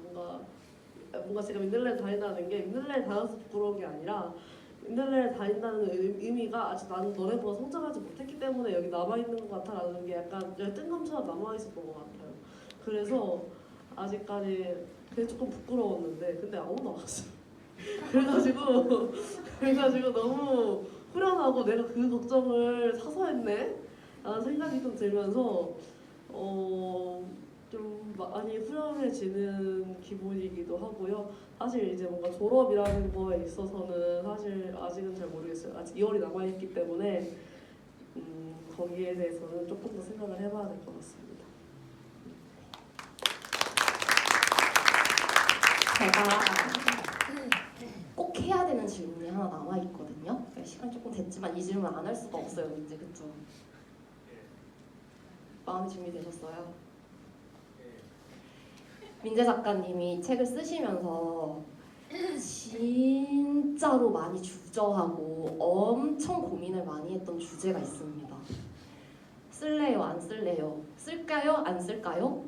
뭔가 제가 민들레를 다닌다는 게 민들레를 다녀서 부끄러운 게 아니라 민들레를 다닌다는 의미가 아직 나는 너네보다 성장하지 못했기 때문에 여기 남아있는 것 같아라는 게 약간 열등감처럼 남아있었던 것 같아요. 그래서 아직까지 그게 조금 부끄러웠는데 근데 아무도 안 왔어요. 그래가지고 너무 후련하고 내가 그 걱정을 사서 했네? 라는 생각이 좀 들면서 좀 많이 후련해지는 기분이기도 하고요. 사실 이제 뭔가 졸업이라는 거에 있어서는 사실 아직은 잘 모르겠어요. 아직 2월이 남아있기 때문에 거기에 대해서는 조금 더 생각을 해봐야 될 것 같습니다. 제가 꼭 해야 되는 질문이 하나 남아 있거든요. 시간 조금 됐지만 이 질문 안 할 수가 없어요, 이제 그쵸? 마음이 준비되셨어요? 민재 작가님이 책을 쓰시면서 진짜로 많이 주저하고 엄청 고민을 많이 했던 주제가 있습니다. 쓸래요, 안 쓸래요? 쓸까요, 안 쓸까요?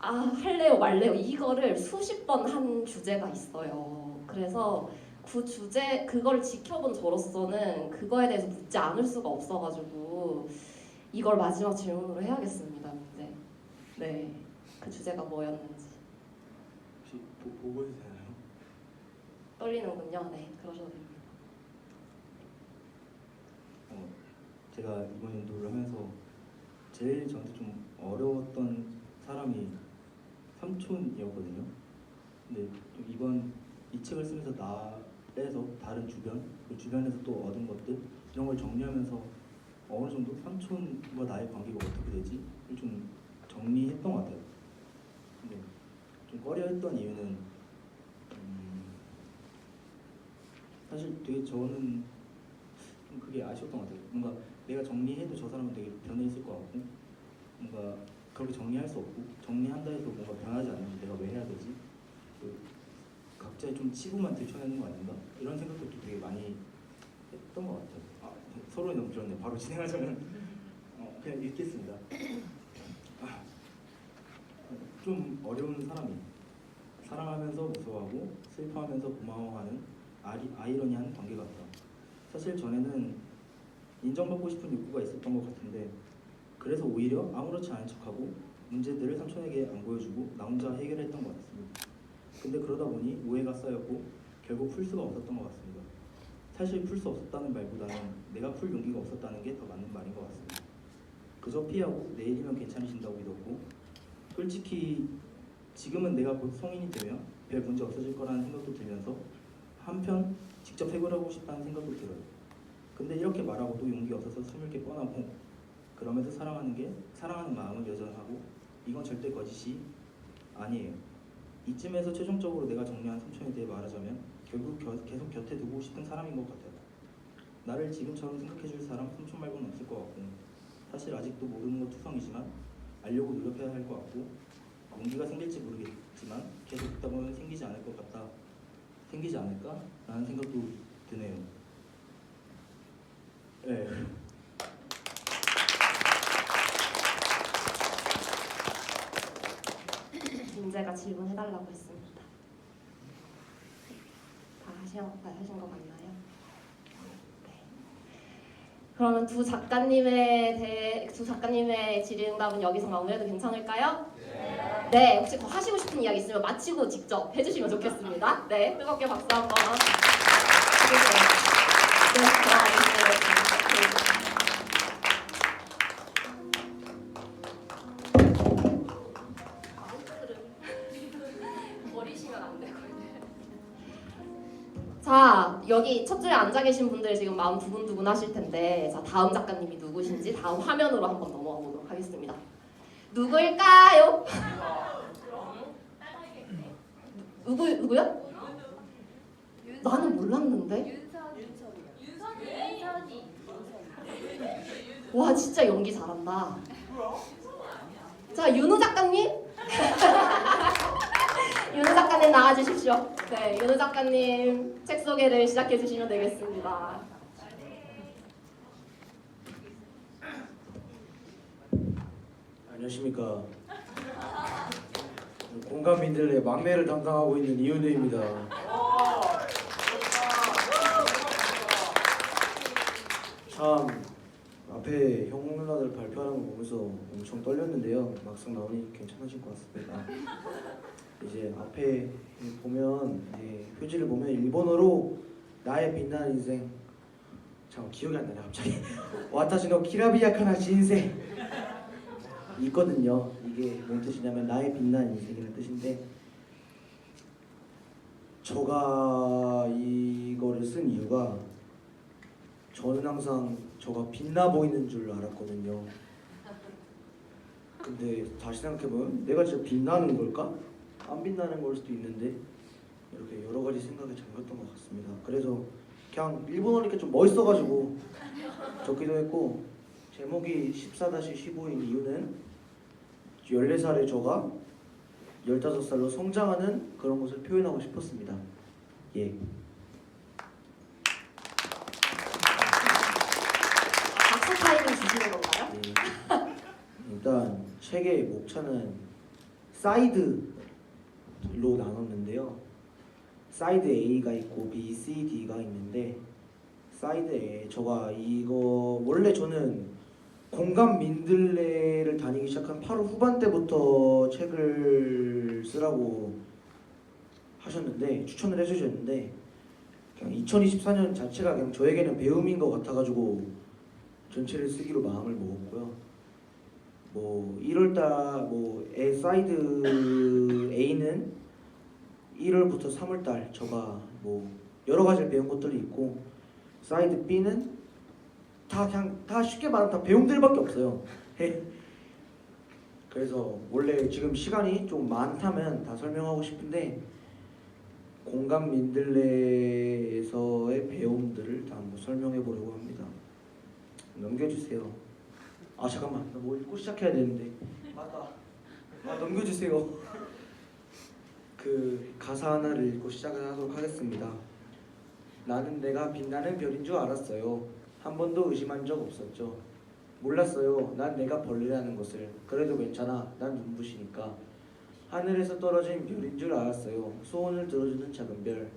아, 할래요, 말래요? 이거를 수십 번 한 주제가 있어요. 그래서 그 주제, 그걸 지켜본 저로서는 그거에 대해서 묻지 않을 수가 없어가지고 이걸 마지막 질문으로 해야겠습니다, 이제. 네, 그 주제가 뭐였는지. 혹시 보고 해도 되나요? 떨리는군요. 네, 그러셔도 됩니다. 제가 이번 연도를 하면서 제일 저한테 좀 어려웠던 사람이 삼촌이었거든요. 근데 좀 이번 이 책을 쓰면서 나에서 다른 주변, 그 주변에서 또 얻은 것들 이런 걸 정리하면서 어느 정도 삼촌과 나의 관계가 어떻게 되지? 좀 정리했던 것 같아요. 근데 좀 꺼려했던 이유는 사실 되게 저는 좀 그게 아쉬웠던 것 같아요. 뭔가 내가 정리해도 저 사람은 되게 변해 있을 것 같고 뭔가 그렇게 정리할 수 없고 정리한다 해도 뭔가 변하지 않는데 내가 왜 해야 되지? 각자의 좀 치부만 들춰내는 거 아닌가? 이런 생각도 되게 많이 했던 것 같아요. 서로 너무 길었네요. 바로 진행하자면 그냥 읽겠습니다. 좀 어려운 사람이 사랑하면서 무서워하고 슬퍼하면서 고마워하는 아이러니한 관계 같다. 사실 전에는 인정받고 싶은 욕구가 있었던 것 같은데 그래서 오히려 아무렇지 않은 척하고 문제들을 삼촌에게 안 보여주고 나 혼자 해결했던 것 같습니다. 근데 그러다 보니 오해가 쌓였고 결국 풀 수가 없었던 것 같습니다. 사실 풀 수 없었다는 말보다는 내가 풀 용기가 없었다는 게 더 맞는 말인 것 같습니다. 그저 피하고 내일이면 괜찮으신다고 믿었고 솔직히 지금은 내가 곧 성인이 되면 별 문제 없어질 거라는 생각도 들면서 한편 직접 해결하고 싶다는 생각도 들어요. 근데 이렇게 말하고도 용기 없어서 숨을 게 뻔하고 그러면서 사랑하는 마음은 여전하고 이건 절대 거짓이 아니에요. 이쯤에서 최종적으로 내가 정리한 삼촌에 대해 말하자면 결국 계속 곁에 두고 싶은 사람인 것 같아요. 나를 지금처럼 생각해줄 사람 삼촌 말고는 없을 것 같고 사실 아직도 모르는 것 투성이지만 알려고 노력해야 할 것 같고 용기가 생길지 모르겠지만 계속 듣다 보면 생기지 않을까? 라는 생각도 드네요. 네. 민재가 질문해달라고 했습니다. 다 하신 거 맞나요? 네. 그러면 두 작가님의 질의응답은 여기서 마무리해도 괜찮을까요? 네. 네, 혹시 더 하시고 싶은 이야기 있으면 마치고 직접 해주시면 좋겠습니다. 네, 뜨겁게 박수 한번 해주세요. 네, 버리시면 안 되거든요. 자, 여기 첫 줄에 앉아 계신 분들 지금 마음 두근두근 하실 텐데, 자, 다음 작가님이 누구신지 다음 화면으로 한번 넘어가 보도록 하겠습니다. 누구일까요? 누구요? 나는 몰랐는데. 와, 진짜 연기 잘한다. 자, 윤우 작가님. 윤우 작가님 나와주십시오. 네, 윤우 작가님 책 소개를 시작해 주시면 되겠습니다. 안녕하십니까. 공감민들의 막내를 담당하고 있는 이윤우입니다. 참 앞에 형 누나들 발표하는 거 보면서 엄청 떨렸는데요. 막상 나오니 괜찮으실 것 같습니다. 이제 앞에 보면 표지를 보면 일본어로 나의 빛나는 인생, 참 기억이 안 나네 갑자기. 와타시노 키라비야카나 신세 있거든요. 이게 뭔 뜻이냐면 나의 빛나는 인생이라는 뜻인데, 저가 이거를 쓴 이유가 저는 항상 저가 빛나 보이는 줄 알았거든요. 근데 다시 생각해보면 내가 진짜 빛나는 걸까? 안 빛나는 걸 수도 있는데, 이렇게 여러 가지 생각에 잠겼던 것 같습니다. 그래서 그냥 일본어니까 좀 멋있어가지고 적기도 했고, 제목이 14-15인 이유는 14살의 저가 15살로 성장하는 그런 것을 표현하고 싶었습니다. 예. 박수 타이밍 주시는 건가요? 예. 일단 책의 목차는 사이드로 나눴는데요. 사이드 A가 있고 B, C, D가 있는데, 사이드 A, 저가 이거 원래 저는 공감 민들레를 다니기 시작한 8월 후반 때부터 책을 쓰라고 하셨는데, 추천을 해주셨는데, 그냥 2024년 자체가 그냥 저에게는 배움인 것 같아가지고 전체를 쓰기로 마음을 먹었고요. 뭐 1월달 사이드 A는 1월부터 3월달 저가 뭐 여러 가지를 배운 것들이 있고, 사이드 B는 다 쉽게 말하면 다 배움들밖에 없어요. 그래서 원래 지금 시간이 좀 많다면 다 설명하고 싶은데, 공감 민들레에서의 배움들을 다 한번 설명해 보려고 합니다. 넘겨주세요. 아 잠깐만, 나 뭐 읽고 시작해야 되는데. 맞다. 넘겨주세요. 그 가사 하나를 읽고 시작을 하도록 하겠습니다. 나는 내가 빛나는 별인 줄 알았어요. 한 번도 의심한 적 없었죠. 몰랐어요. 난 내가 벌레라는 것을. 그래도 괜찮아. 난 눈부시니까. 하늘에서 떨어진 별인 줄 알았어요. 소원을 들어주는 작은 별.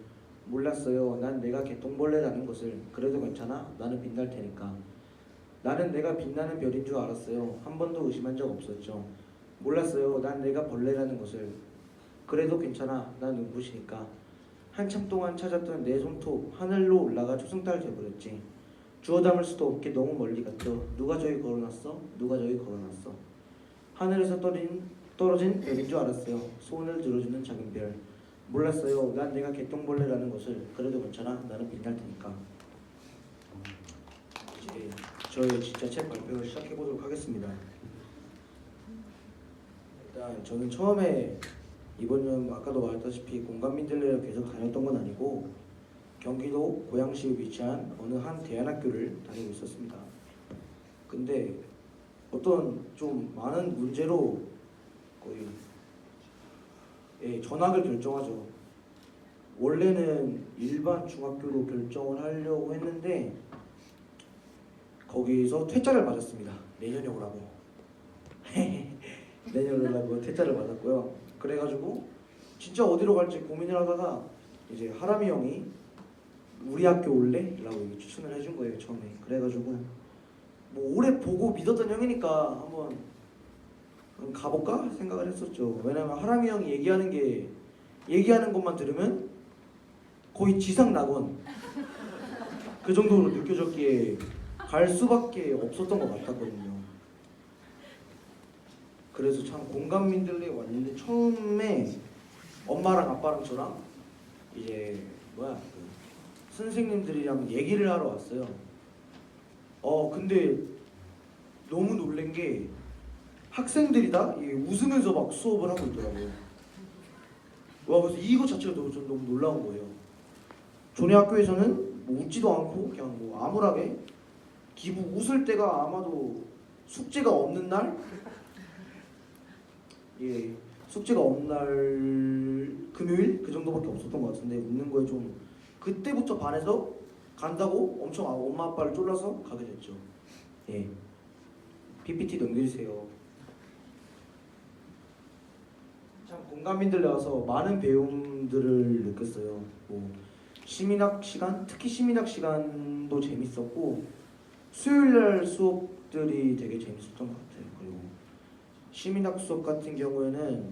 몰랐어요. 난 내가 개똥벌레라는 것을. 그래도 괜찮아. 나는 빛날 테니까. 나는 내가 빛나는 별인 줄 알았어요. 한 번도 의심한 적 없었죠. 몰랐어요. 난 내가 벌레라는 것을. 그래도 괜찮아. 난 눈부시니까. 한참 동안 찾았던 내 손톱 하늘로 올라가 초승달 돼버렸지. 주워 담을 수도 없게 너무 멀리 갔죠. 누가 저기 걸어놨어? 누가 저기 걸어놨어? 하늘에서 떨어진 별인 줄 알았어요. 소원을 들어주는 작은 별. 몰랐어요. 난 내가 개똥벌레라는 것을. 그래도 괜찮아. 나는 빛날 테니까. 이제 저의 진짜 책 발표를 시작해 보도록 하겠습니다. 일단 저는 처음에 이번 년 아까도 말했다시피 공감 민들레를 계속 다녔던 건 아니고, 경기도 고양시에 위치한 어느 한 대안학교를 다니고 있었습니다. 근데 어떤 좀 많은 문제로 거의 전학을 결정하죠. 원래는 일반 중학교로 결정을 하려고 했는데 거기서 퇴짜를 맞았습니다. 내년에 오라고. 내년에 오라고 퇴짜를 맞았고요. 그래가지고 진짜 어디로 갈지 고민을 하다가 이제 하람이 형이 우리 학교 올래? 라고 추천을 해준 거예요 처음에. 그래가지고 뭐 오래 보고 믿었던 형이니까 한번 그럼 가볼까 생각을 했었죠. 왜냐면 하람이 형이 얘기하는 것만 들으면 거의 지상 낙원 그 정도로 느껴졌기에 갈 수밖에 없었던 것 같았거든요. 그래서 참 공감 민들레 왔는데 처음에 엄마랑 아빠랑 저랑 이제 그 선생님들이랑 얘기를 하러 왔어요. 근데 너무 놀란 게 학생들이 다 이게 웃으면서 막 수업을 하고 있더라고요. 와, 그래서 이거 자체가 전 너무 놀라운 거예요. 저희 학교에서는 뭐 웃지도 않고 그냥 뭐 암울하게 기부 웃을 때가 아마도 숙제가 없는 날, 예, 숙제가 없는 날 금요일 그 정도밖에 없었던 것 같은데 웃는 거에 좀 그때부터 반해서 간다고 엄청 엄마 아빠를 쫄라서 가게 됐죠. 예, PPT 넘겨주세요. 참 공감민들 나와서 많은 배움들을 느꼈어요. 뭐 시민학 시간, 특히 시민학 시간도 재밌었고 수요일날 수업들이 되게 재밌었던 것 같아요. 그리고 시민학 수업 같은 경우에는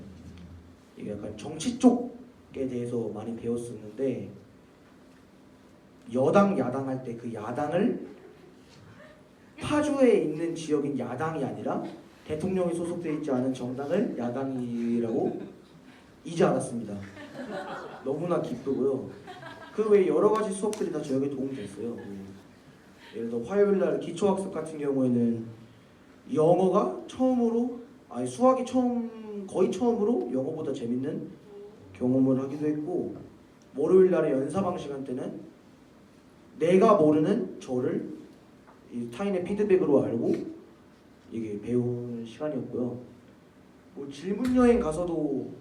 이게 약간 정치 쪽에 대해서 많이 배웠었는데 여당 야당 할 때 그 야당을 파주에 있는 지역인 야당이 아니라 대통령이 소속돼 있지 않은 정당을 야당이라고 이제 알았습니다. 너무나 기쁘고요. 그 외에 여러 가지 수업들이 다 저에게 도움이 됐어요. 예를 들어 화요일날 기초학습 같은 경우에는 영어가 처음으로 수학이 거의 처음으로 영어보다 재밌는 경험을 하기도 했고 월요일날의 연사방 시간 때는 내가 모르는 저를 이 타인의 피드백으로 알고 이게 배우는 시간이었고요. 뭐 질문 여행 가서도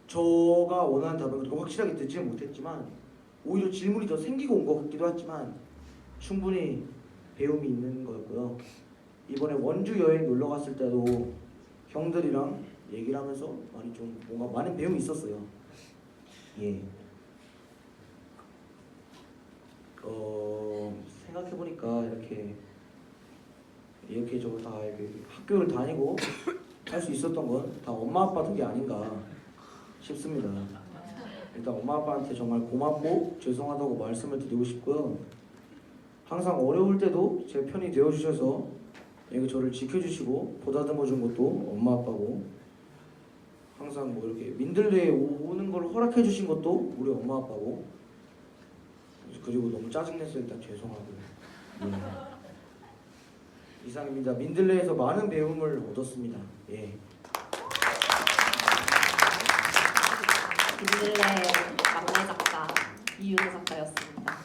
저가 원하는 답을 그렇게 확실하게 듣지는 못했지만 오히려 질문이 더 생기고 온 것 같기도 했지만 충분히 배움이 있는 거였고요. 이번에 원주 여행 놀러 갔을 때도 형들이랑 얘기를 하면서 많이 좀 뭔가 많은 배움이 있었어요. 예. 생각해보니까 이렇게 저거 다 이렇게 학교를 다니고 할 수 있었던 건 다 엄마 아빠 덕이 아닌가 싶습니다. 일단 엄마 아빠한테 정말 고맙고 죄송하다고 말씀을 드리고 싶고요. 항상 어려울 때도 제 편이 되어주셔서 이렇게 저를 지켜주시고 보다듬어준 것도 엄마 아빠고 항상 뭐 이렇게 민들레에 오는 걸 허락해주신 것도 우리 엄마 아빠고 그리고 너무 짜증냈어요. 일단 죄송하고요. 이상입니다. 민들레에서 많은 배움을 얻었습니다. 예. 민들레 막내 작가 이윤호 작가였습니다.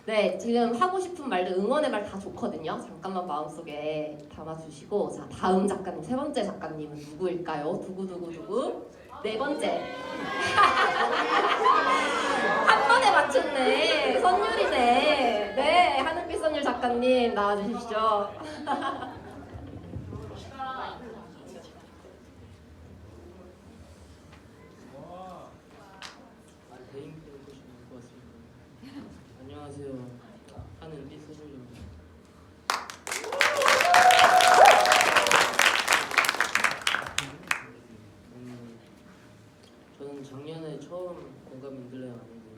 네, 지금 하고 싶은 말들 응원의 말 다 좋거든요. 잠깐만 마음속에 담아주시고 자 다음 작가님 세 번째 작가님은 누구일까요? 누구? 네 번째 한 번에 맞췄네. 선율이네. 네, 하늘빛 선율 작가님 나와주시죠. 대인 보시면 것 같습니다. 안녕하세요. 하늘빛 선율입니다. 저는 작년에 처음 공감 민들레 왔는데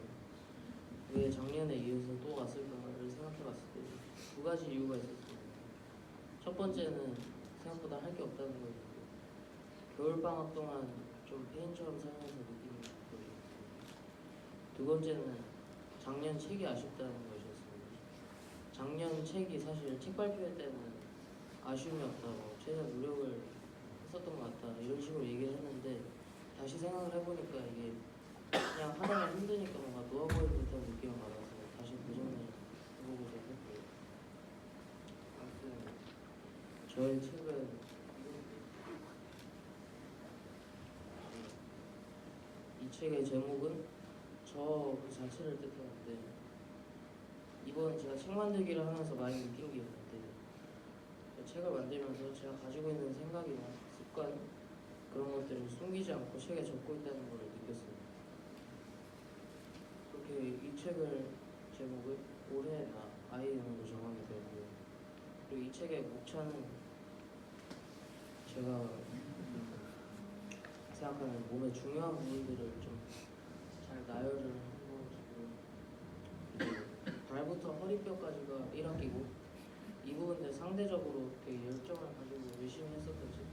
왜 작년에 이어서 또 왔을까를 생각해봤을 때 두 가지 이유가 있었습니다. 첫 번째는 생각보다 할 게 없다는 거였고 겨울방학 동안 좀 페인처럼 살면서 느낀 거였고 두 번째는 작년 책이 아쉽다는 것이었습니다. 작년 책이 사실 책 발표할 때는 아쉬움이 없다고 최대한 노력을 했었던 것 같다 이런 식으로 얘기를 했는데 다시 생각을 해보니까 이게 그냥 하다가 힘드니까 뭔가 놓아버린 듯한 느낌을 받아서 다시 도전을 해보고자 했고요. 아무튼 저의 책은 이 책의 제목은 저 그 자체를 뜻하는데 이번 제가 책 만들기를 하면서 많이 느낀 게 있는데 책을 만들면서 제가 가지고 있는 생각이나 습관 그런 것들을 숨기지 않고 책에 적고 있다는 걸 느꼈어요. 그렇게 이 책을 제목을 올해 아이언으로 정하게 되었고요. 그리고 이 책의 목차는 제가 생각하는 몸의 중요한 부분들을 좀 잘 나열을 해가지고 발부터 허리뼈까지가 1학기고 이 부분들 상대적으로 되게 열정을 가지고 열심히 했었던 제품.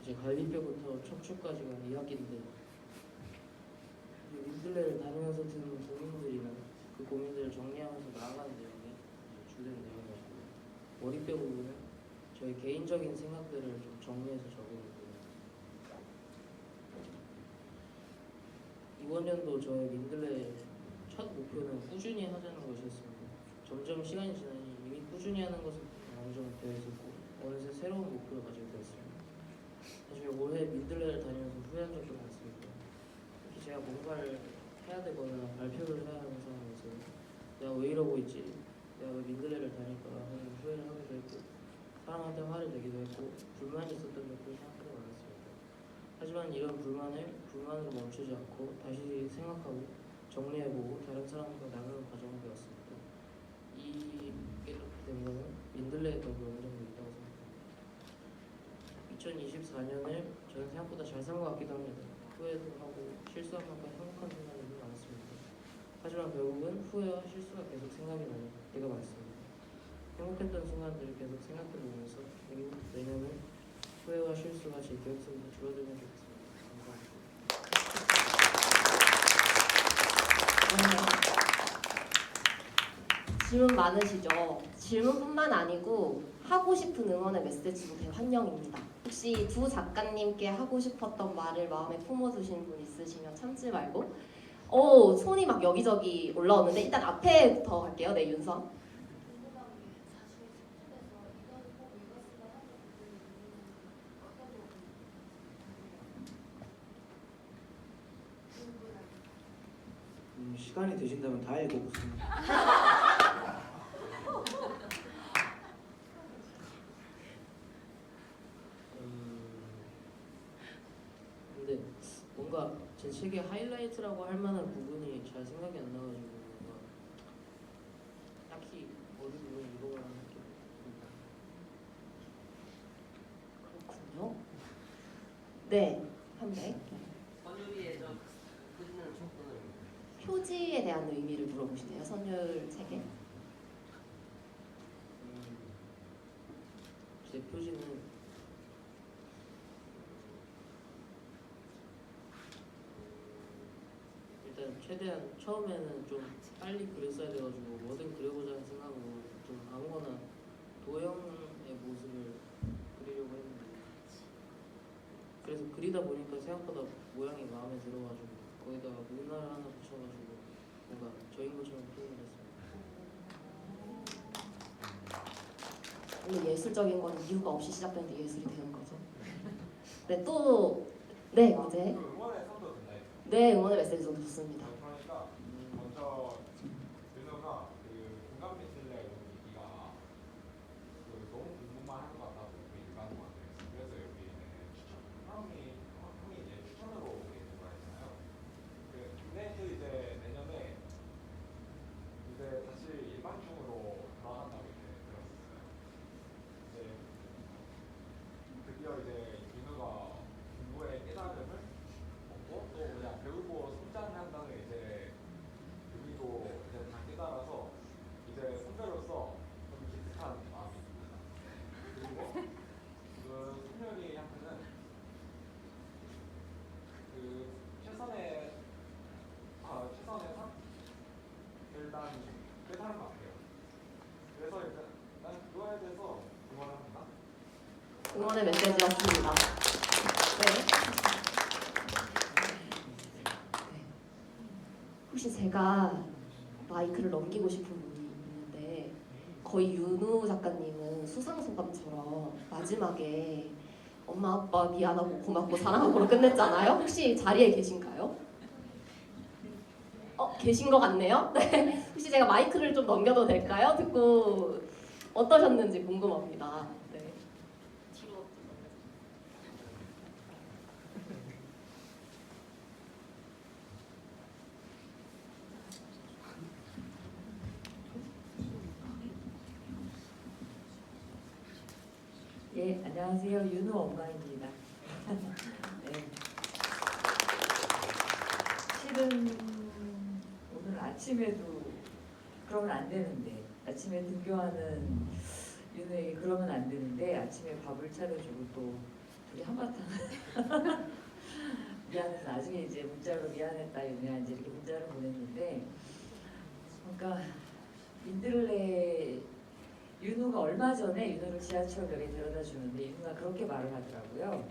이제 갈비뼈부터 척추까지가 2학기인데 민들레를 다니면서 드는 고민들이나 그 고민들을 정리하면서 나아가는 내용이 이제 주된 내용이었고 머리뼈 부분은 저희 개인적인 생각들을 좀 정리해서 적은 부분. 이번 연도 저의 민들레 첫 목표는 꾸준히 하자는 것이었습니다. 점점 시간이 지나니 이미 꾸준히 하는 것은 어느 정도 되어 있었고 어느새 새로운 목표를 가지게 되었습니다. 사실 올해 민들레를 다니면서 후회한 적도 많습니다. 특히 제가 뭔가를 해야 되거나 발표를 해야 하는 상황에서 내가 왜 이러고 있지? 내가 왜 민들레를 다닐까 하는 후회를 하기도 했고 사람한테 화를 내기도 했고 불만이 있었던 적도 생각보다 많았습니다. 하지만 이런 불만을 불만으로 멈추지 않고 다시 생각하고 정리해보고 다른 사람과 나누는 과정을 배웠습니다. 이게 이렇게 된 거는 민들레에 더 어느 정도 있다고 생각합니다. 2024년을 저는 생각보다 잘 산 것 같기도 합니다. 후회도 하고 실수한 만큼 행복한 순간들도 많았습니다. 하지만 결국은 후회와 실수가 계속 생각이 나는 때가 많습니다. 행복했던 순간들을 계속 생각해보면서 내년은 후회와 실수가 제 기억 속에서 줄어들면 좋겠습니다. 감사합니다. 질문 많으시죠? 질문뿐만 아니고 하고 싶은 응원의 메시지도 대환영입니다. 혹시 두 작가님께 하고 싶었던 말을 마음에 품어두신 분 있으시면 참지 말고. 손이 막 여기저기 올라오는데 일단 앞에부터 갈게요. 네, 윤선. 시간이 되신다면 다 읽어보겠습니다. 근데 뭔가 제 책의 하이라이트라고 할 만한 부분이 잘 생각이 안 나가지고 뭔가 딱히 어디 부분 읽어보라는 게 그렇군요. 네, 한배. 선율이의 저 끄지는 촉구는 표지에 대한 의미를 물어보시네요. 선율 책에. 제 표지는 일단 최대한 처음에는 좀 빨리 그렸어야 돼가지고 뭐든 그려보자는 생각으로 좀 아무거나 도형의 모습을 그리려고 했는데 그래서 그리다 보니까 생각보다 모양이 마음에 들어가지고 거기다가 문화를 하나 붙여가지고 뭔가 저인 것처럼 표현을 했습니다. 원래 예술적인 건 이유가 없이 시작되는데 예술이 되는 거죠. 네, 또 네, 문제. 응원의 선도 됐나요? 네, 응원의 메시지도 좋습니다. 그러니까 먼저 윤호가 공감 미술래 이런 얘기가 너무 궁금만 한 것 같다고 얘기한 것 같아요. 그래서 여기 형이 이제 추천으로 오게 된 거잖아요. 근데 이제 내년에 이제 다시 일반충으로 돌아간다고 이제 들었어요. 이제 드디어 이제 윤호가 공부의 깨달음을 얻고 또 그냥 배우고 성장한다는 이제 의미도 이제 다 깨달아서 이제 선배로서 좀 기특한 마음이 듭니다. 그리고 선율이한테는 최선의 상 일단 깨달은 것 같아요. 그래서 일단 난 그거에 대해서 응원을 합니다. 응원의 메시지였습니다. 네. 혹시 제가 마이크를 넘기고 싶은 분이 있는데 거의 윤우 작가님은 수상소감처럼 마지막에 엄마 아빠 미안하고 고맙고 사랑하고로 끝냈잖아요. 혹시 자리에 계신가요? 계신 것 같네요. 네. 혹시 제가 마이크를 좀 넘겨도 될까요? 듣고 어떠셨는지 궁금합니다. 네. 네, 안녕하세요. 윤우 엄마입니다. 네. 실은 오늘 아침에도 그러면 안 되는데 아침에 등교하는 윤우에게 그러면 안 되는데 아침에 밥을 차려주고 또 둘이 한바탕 미안해서 나중에 이제 문자로 미안했다 윤우야 이제 이렇게 문자를 보냈는데 그러니까 민들레 윤우가 얼마 전에 윤우를 지하철역에 데려다 주는데 윤우가 그렇게 말을 하더라고요.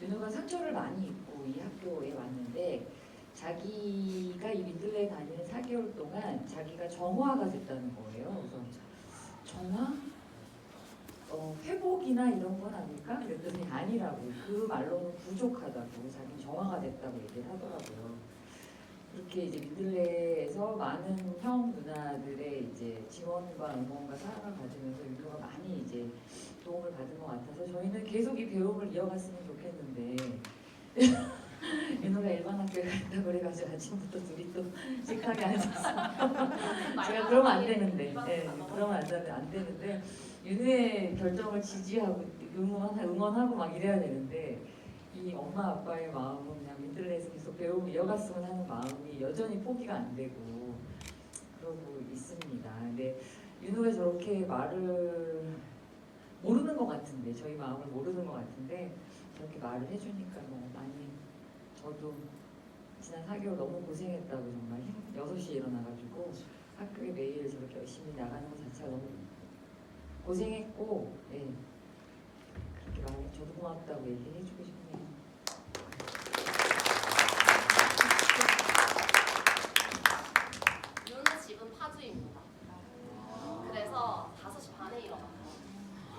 윤우가 상처를 많이 입고 이 학교에 왔는데 자기가 이 민들레에 다니는 4개월 동안 자기가 정화가 됐다는 거예요. 그래서 정화? 회복이나 이런 건 아닐까? 그랬더니 아니라고. 그 말로는 부족하다고. 자기는 정화가 됐다고 얘기를 하더라고요. 그렇게 이제 민들레에서 많은 형 누나들의 이제 지원과 응원과 사랑을 받으면서 윤호가 많이 이제 도움을 받은 것 같아서 저희는 계속 이 배움을 이어갔으면 좋겠는데 윤호가 일반 학교에 간다고 그래가지고 아침부터 둘이 또 식탁에 앉아서 제가 그러면 안 되는데 그러면 안 되는데 윤호의 결정을 지지하고 응원하고 막 이래야 되는데 이 엄마 아빠의 마음은 그냥 민들레에서 계속 배움을 이어갔으면 하는 마음이 여전히 포기가 안 되고 그러고 있습니다. 근데 윤호가 저렇게 말을 모르는 것 같은데 저희 마음을 모르는 것 같은데 저렇게 말을 해주니까 뭐 많이 저도 지난 4개월 너무 고생했다고 정말 6시에 일어나가지고 학교에 매일 저렇게 열심히 나가는 것 자체가 너무 고생했고 그렇게 말해 저도 고맙다고 얘기해주고 싶네요. 윤우 집은 파주입니다. 그래서 5시 반에 일어났어요.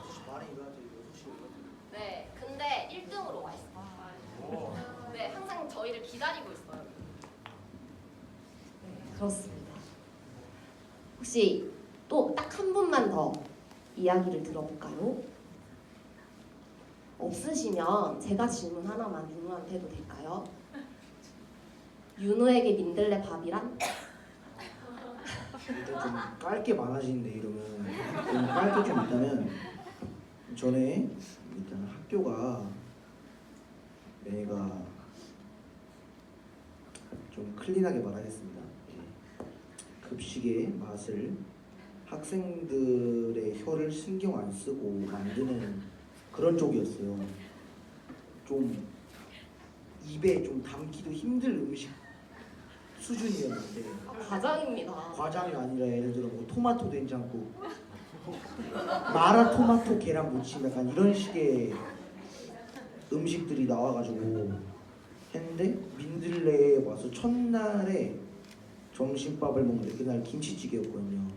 6시 반에 일어나서 6시에 일어나서 네, 근데 1등으로 와 있어요. 네, 항상 저희를 기다리고 있어요. 네, 그렇습니다. 혹시 또 딱 한 분만 더 이야기를 들어볼까요? 없으시면 제가 질문 하나만 윤우한테 해도 될까요? 윤우에게 민들레 밥이란? 일단 좀 짧게 많아지는데 이러면 좀 짧게 좀 있다면 전에 일단 학교가 내가 좀 클린하게 말하겠습니다. 급식의 맛을 학생들의 혀를 신경 안 쓰고 만드는 그런 쪽이었어요. 좀 입에 좀 담기도 힘들 음식 수준이었는데 과장입니다. 과장이 아니라 예를 들어 뭐 토마토 된장국, 마라 토마토 계란 무침 약간 이런 식의 음식들이 나와가지고 했는데 민들레에 와서 첫날에 점심밥을 먹는데 그날 김치찌개였거든요.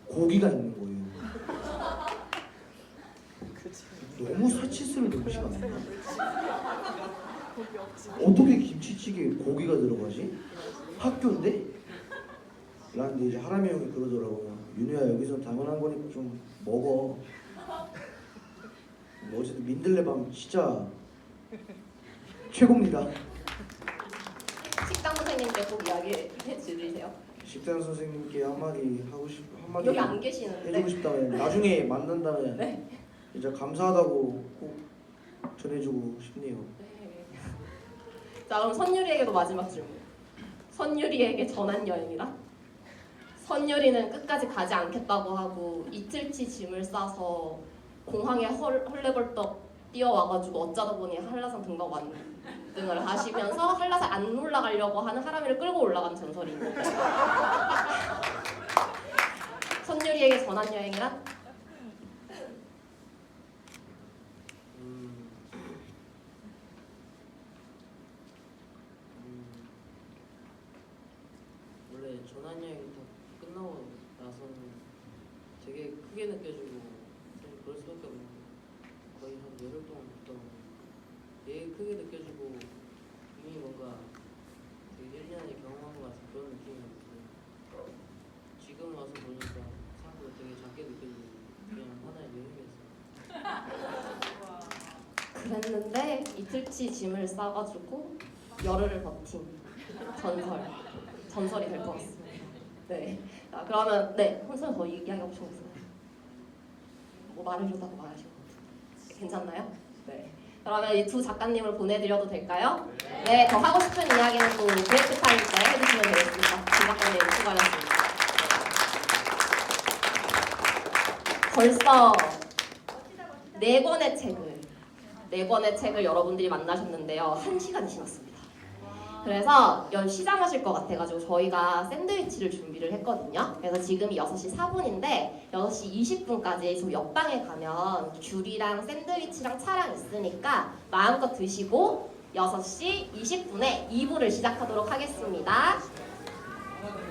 고기가 있는 거예요. 너무 사치스러운 음식 아니야? 어떻게 김치찌개에 고기가 들어가지? 학교인데? 라는데 이제 하람이 형이 그러더라고요. 윤우야 여기서 당연한 거니까 좀 먹어. 어쨌든 민들레밥 진짜 최고입니다. 식당 선생님께 꼭 이야기해 주세요. 식당 선생님께 한마디 여기 안 계시는데. 해주고 싶다면 나중에 만난다면 네. 진짜 감사하다고 꼭 전해주고 싶네요. 네. 자 그럼 선율이에게도 마지막 질문. 선율이에게 전한 여행이라? 선율이는 끝까지 가지 않겠다고 하고 이틀치 짐을 싸서 공항에 헐레벌떡 뛰어와가지고 어쩌다 보니 한라산 등반 완등을 하시면서 한라산 안 올라가려고 하는 하람이를 끌고 올라간 전설이 있는데 선율이에게 전한 여행이란? 원래 전환여행 다 끝나고 나서는 되게 크게 느껴지고 좀 그럴 수밖에 없는 거의 한 열흘 동안 갔다 오고 되게 크게 느껴지고 이미 뭔가 되게 1년에 경험한 것 같은 그런 느낌이었는데 지금 와서 보니까 생각보다 되게 작게 느껴지고 그냥 하나의 여행이었어요. 그랬는데 이틀치 짐을 싸가지고 열흘을 버틴 전설이 될 것 같습니다. 네. 자, 그러면 네, 혼선 더 이야기하고 싶은 거 있어요? 뭐 말해줬다고 말하시고 괜찮나요? 네. 그러면 이 두 작가님을 보내드려도 될까요? 네. 더 하고 싶은 이야기는 또 브레이크 타임 때 해주시면 되겠습니다. 두 작가님 수고하셨습니다. 벌써 네 권의 책을 여러분들이 만나셨는데요. 1시간이 지났습니다. 그래서 시장하실 것 같아가지고 저희가 샌드위치를 준비를 했거든요. 그래서 지금이 6시 4분인데 6시 20분까지 저 옆방에 가면 귤이랑 샌드위치랑 차랑 있으니까 마음껏 드시고 6시 20분에 2부를 시작하도록 하겠습니다.